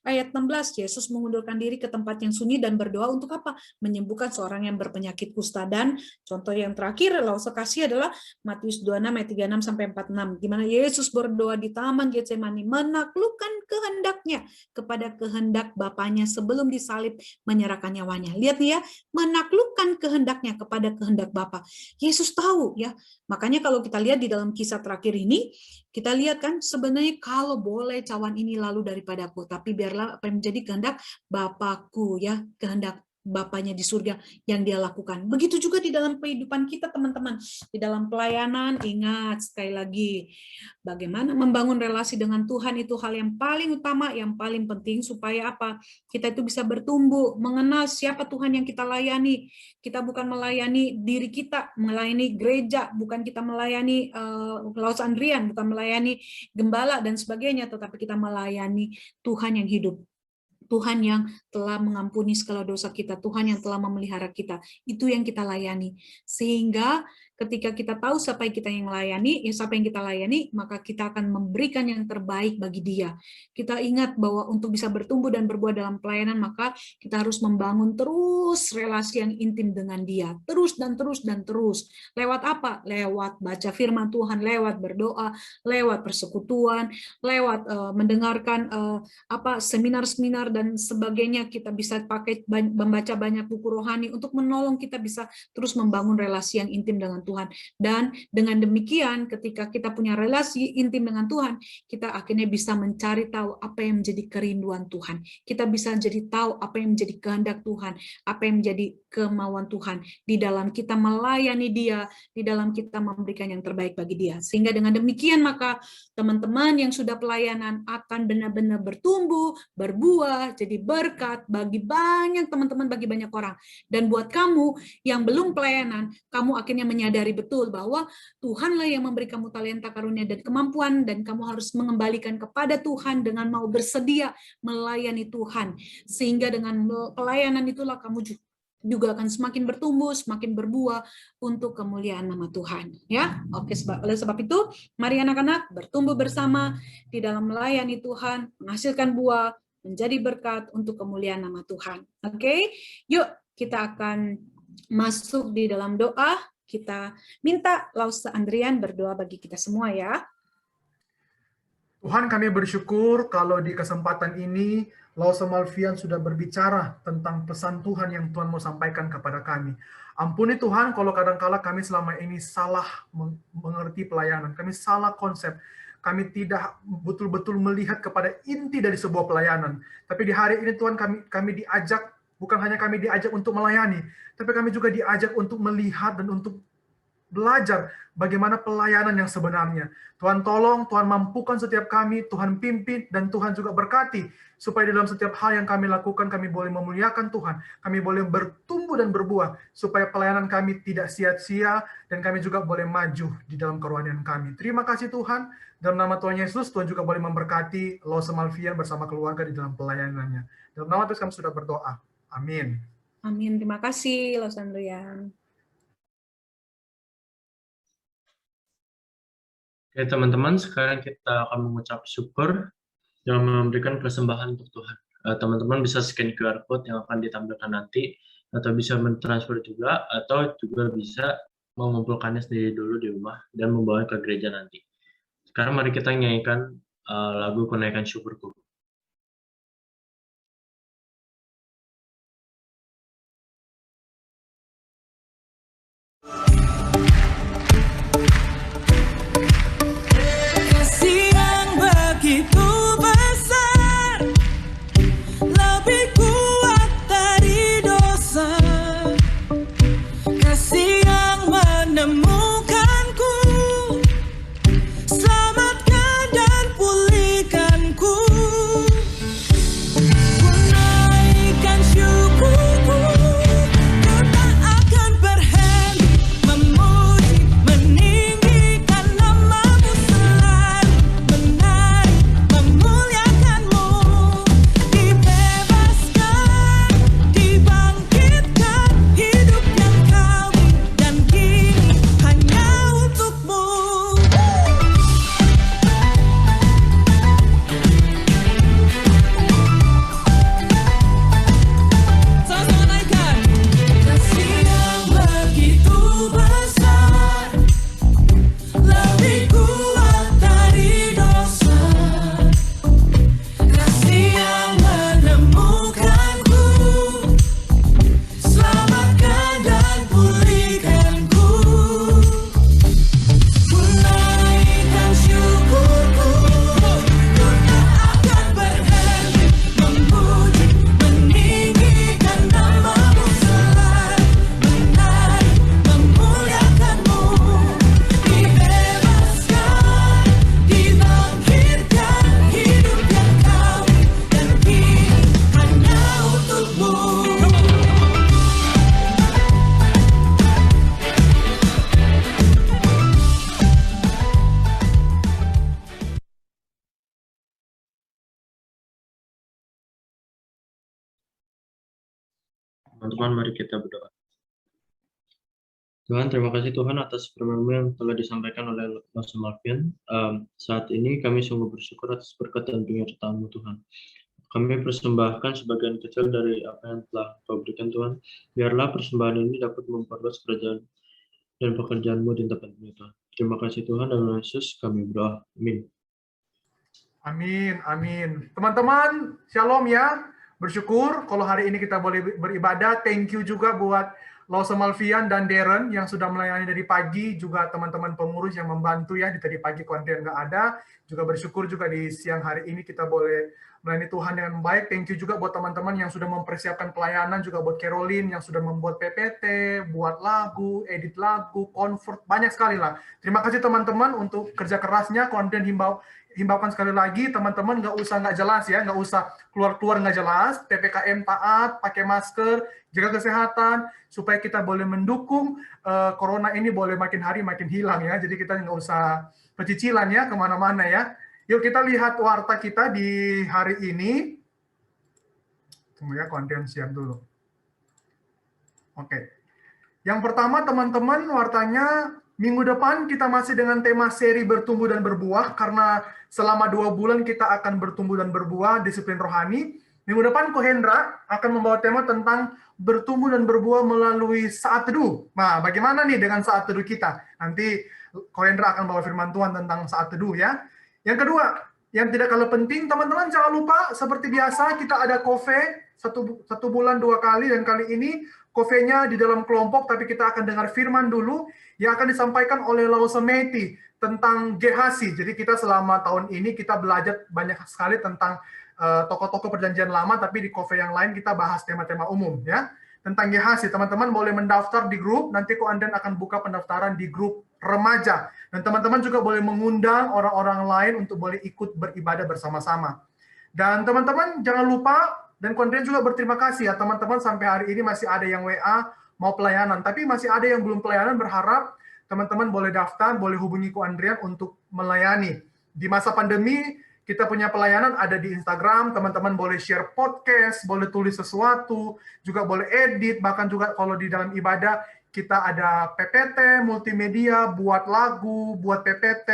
ayat 16, Yesus mengundurkan diri ke tempat yang sunyi dan berdoa untuk apa? Menyembuhkan seorang yang berpenyakit kusta. Dan contoh yang terakhir Lause kasih adalah Matius 26 ayat 36-46, di mana Yesus berdoa di taman Getsemani menaklukkan kehendaknya kepada kehendak Bapanya sebelum disalib menyerahkan nyawanya. Lihat nih ya, menaklukkan kehendaknya kepada kehendak Bapa. Yesus tahu ya. Makanya kalau kita lihat di dalam kisah terakhir ini, kita lihat kan sebenarnya kalau boleh cawan ini lalu daripadaku, tapi biarlah apa yang menjadi kehendak Bapakku ya, kehendak Bapaknya di surga yang dia lakukan. Begitu juga di dalam kehidupan kita, teman-teman. Di dalam pelayanan, ingat sekali lagi, bagaimana membangun relasi dengan Tuhan itu hal yang paling utama, yang paling penting, supaya apa? Kita itu bisa bertumbuh, mengenal siapa Tuhan yang kita layani. Kita bukan melayani diri kita, melayani gereja, bukan kita melayani Laos Andrian, bukan melayani gembala dan sebagainya, tetapi kita melayani Tuhan yang hidup. Tuhan yang telah mengampuni segala dosa kita, Tuhan yang telah memelihara kita, itu yang kita layani. Sehingga ketika kita tahu siapa yang kita layani, maka kita akan memberikan yang terbaik bagi dia. Kita ingat bahwa untuk bisa bertumbuh dan berbuah dalam pelayanan, maka kita harus membangun terus relasi yang intim dengan dia, terus dan terus dan terus. Lewat apa? Lewat baca firman Tuhan, lewat berdoa, lewat persekutuan, lewat mendengarkan seminar-seminar dan sebagainya. Kita bisa pakai membaca banyak buku rohani untuk menolong kita bisa terus membangun relasi yang intim dengan Tuhan. Dan dengan demikian, ketika kita punya relasi intim dengan Tuhan, kita akhirnya bisa mencari tahu apa yang menjadi kerinduan Tuhan. Kita bisa jadi tahu apa yang menjadi kehendak Tuhan, apa yang menjadi kemauan Tuhan di dalam kita melayani dia, di dalam kita memberikan yang terbaik bagi dia. Sehingga dengan demikian, maka teman-teman yang sudah pelayanan akan benar-benar bertumbuh, berbuah, jadi berkat bagi banyak teman-teman, bagi banyak orang. Dan buat kamu yang belum pelayanan, kamu akhirnya menyadari betul bahwa Tuhanlah yang memberi kamu talenta, karunia, dan kemampuan, dan kamu harus mengembalikan kepada Tuhan dengan mau bersedia melayani Tuhan. Sehingga dengan pelayanan itulah kamu juga akan semakin bertumbuh, semakin berbuah untuk kemuliaan nama Tuhan. Ya, oke. Oleh sebab itu, mari anak-anak bertumbuh bersama di dalam melayani Tuhan, menghasilkan buah, menjadi berkat untuk kemuliaan nama Tuhan. Oke, yuk kita akan masuk di dalam doa. Kita minta Laos Andrian berdoa bagi kita semua ya. Tuhan, kami bersyukur kalau di kesempatan ini Laos Malvian sudah berbicara tentang pesan Tuhan yang Tuhan mau sampaikan kepada kami. Ampuni Tuhan kalau kadang-kala kami selama ini salah mengerti pelayanan, kami salah konsep, kami tidak betul-betul melihat kepada inti dari sebuah pelayanan. Tapi di hari ini Tuhan kami diajak, bukan hanya kami diajak untuk melayani, tapi kami juga diajak untuk melihat dan untuk belajar bagaimana pelayanan yang sebenarnya. Tuhan tolong, Tuhan mampukan setiap kami, Tuhan pimpin, dan Tuhan juga berkati, supaya dalam setiap hal yang kami lakukan, kami boleh memuliakan Tuhan, kami boleh bertumbuh dan berbuah, supaya pelayanan kami tidak sia-sia, dan kami juga boleh maju di dalam kerohanian kami. Terima kasih Tuhan, dalam nama Tuhan Yesus, Tuhan juga boleh memberkati Laos Malvian bersama keluarga di dalam pelayanannya. Dalam nama Tuhan kami sudah berdoa. Amin. Amin. Terima kasih, Laos Andrian. Oke, teman-teman, sekarang kita akan mengucap syukur dan memberikan persembahan untuk Tuhan. Teman-teman bisa scan QR code yang akan ditampilkan nanti, atau bisa mentransfer juga, atau juga bisa mengumpulkannya sendiri dulu di rumah dan membawa ke gereja nanti. Sekarang mari kita nyanyikan lagu Kunaikan Syukurku. Kasih yang begitu besar, lebih kuat dari dosa. Kasih yang menemukanku, selamatkan dan pulihkanku. Teman-teman, mari kita berdoa. Tuhan, terima kasih Tuhan atas firman-Mu yang telah disampaikan oleh Pastor Malvian. Saat ini kami sungguh bersyukur atas berkat dan penyertaan-Mu Tuhan. Kami persembahkan sebagian kecil dari apa yang telah Kau berikan Tuhan. Biarlah persembahan ini dapat memperluas kerajaan dan pekerjaan-Mu di tempat ini Tuhan. Terima kasih Tuhan, dalam Yesus kami berdoa. Amin. Amin, amin. Teman-teman, shalom ya. Bersyukur kalau hari ini kita boleh beribadah. Thank you juga buat Lawson Malvian dan Darren yang sudah melayani dari pagi, juga teman-teman pengurus yang membantu ya, di tadi pagi konten nggak ada. Juga bersyukur juga di siang hari ini kita boleh melayani Tuhan dengan baik. Thank you juga buat teman-teman yang sudah mempersiapkan pelayanan, juga buat Caroline yang sudah membuat PPT, buat lagu, edit lagu, convert, banyak sekali lah. Terima kasih teman-teman untuk kerja kerasnya, konten himbaukan sekali lagi, teman-teman nggak jelas ya, nggak usah keluar-keluar nggak jelas, PPKM taat, pakai masker, jaga kesehatan, supaya kita boleh mendukung corona ini boleh makin hari makin hilang ya, jadi kita nggak usah pecicilan ya kemana-mana ya. Yuk kita lihat warta kita di hari ini. Tunggu ya, konten siap dulu. Oke. Yang pertama teman-teman, wartanya minggu depan kita masih dengan tema seri bertumbuh dan berbuah, karena selama 2 bulan kita akan bertumbuh dan berbuah disiplin rohani. Minggu depan Ko Hendra akan membawa tema tentang bertumbuh dan berbuah melalui saat teduh. Nah, bagaimana nih dengan saat teduh kita? Nanti Ko Hendra akan bawa firman Tuhan tentang saat teduh ya. Yang kedua, yang tidak kalah penting, teman-teman jangan lupa seperti biasa kita ada kofe satu bulan 2 kali, dan kali ini kofenya di dalam kelompok, tapi kita akan dengar firman dulu yang akan disampaikan oleh Lawson Meti tentang GHC. Jadi kita selama tahun ini kita belajar banyak sekali tentang tokoh-tokoh perjanjian lama, tapi di kofe yang lain kita bahas tema-tema umum ya. Tentang GHC, teman-teman boleh mendaftar di grup, nanti Ko Anden akan buka pendaftaran di grup remaja. Dan teman-teman juga boleh mengundang orang-orang lain untuk boleh ikut beribadah bersama-sama. Dan teman-teman jangan lupa, dan konten juga berterima kasih ya teman-teman, sampai hari ini masih ada yang WA mau pelayanan, tapi masih ada yang belum pelayanan. Berharap teman-teman boleh daftar, boleh hubungi Ko Andrian untuk melayani. Di masa pandemi kita punya pelayanan ada di Instagram, teman-teman boleh share podcast, boleh tulis sesuatu, juga boleh edit, bahkan juga kalau di dalam ibadah kita ada PPT, multimedia, buat lagu, buat PPT,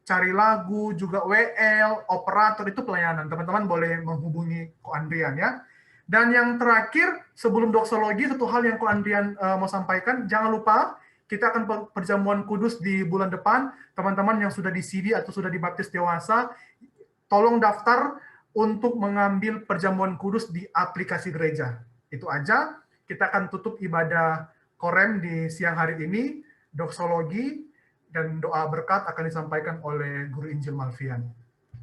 cari lagu, juga WL, operator, itu pelayanan. Teman-teman boleh menghubungi Ko Andrian ya. Dan yang terakhir, sebelum doksologi, satu hal yang Ko Andrian mau sampaikan, jangan lupa kita akan perjamuan kudus di bulan depan. Teman-teman yang sudah di CD atau sudah dibaptis dewasa, tolong daftar untuk mengambil perjamuan kudus di aplikasi gereja. Itu aja, kita akan tutup ibadah Korem di siang hari ini, doksologi, dan doa berkat akan disampaikan oleh Guru Injil Malvian.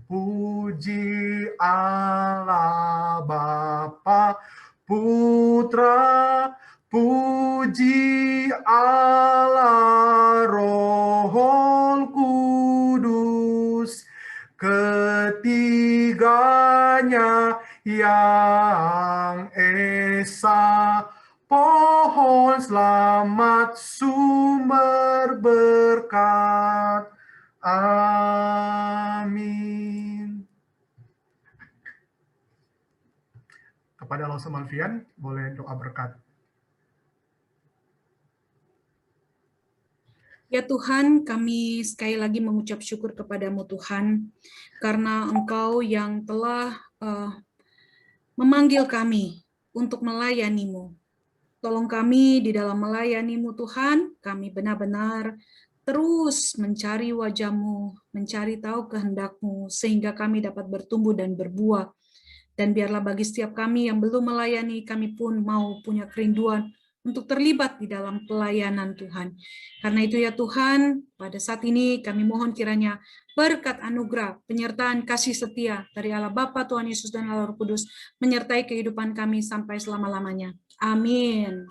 Puji Allah Bapa, Putra, puji Allah Roh Kudus, ketiganya yang esa, pohon selamat, sumber berkat. Amin. Kepada Lawson Malvian, boleh doa berkat. Ya Tuhan, kami sekali lagi mengucap syukur kepadamu Tuhan, karena Engkau yang telah memanggil kami untuk melayani-Mu. Tolong kami di dalam melayani-Mu Tuhan, kami benar-benar terus mencari wajah-Mu, mencari tahu kehendak-Mu, sehingga kami dapat bertumbuh dan berbuah. Dan biarlah bagi setiap kami yang belum melayani, kami pun mau punya kerinduan untuk terlibat di dalam pelayanan Tuhan. Karena itu ya Tuhan, pada saat ini kami mohon kiranya berkat anugerah, penyertaan kasih setia dari Allah Bapa, Tuhan Yesus, dan Allah Roh Kudus menyertai kehidupan kami sampai selama-lamanya. Amin.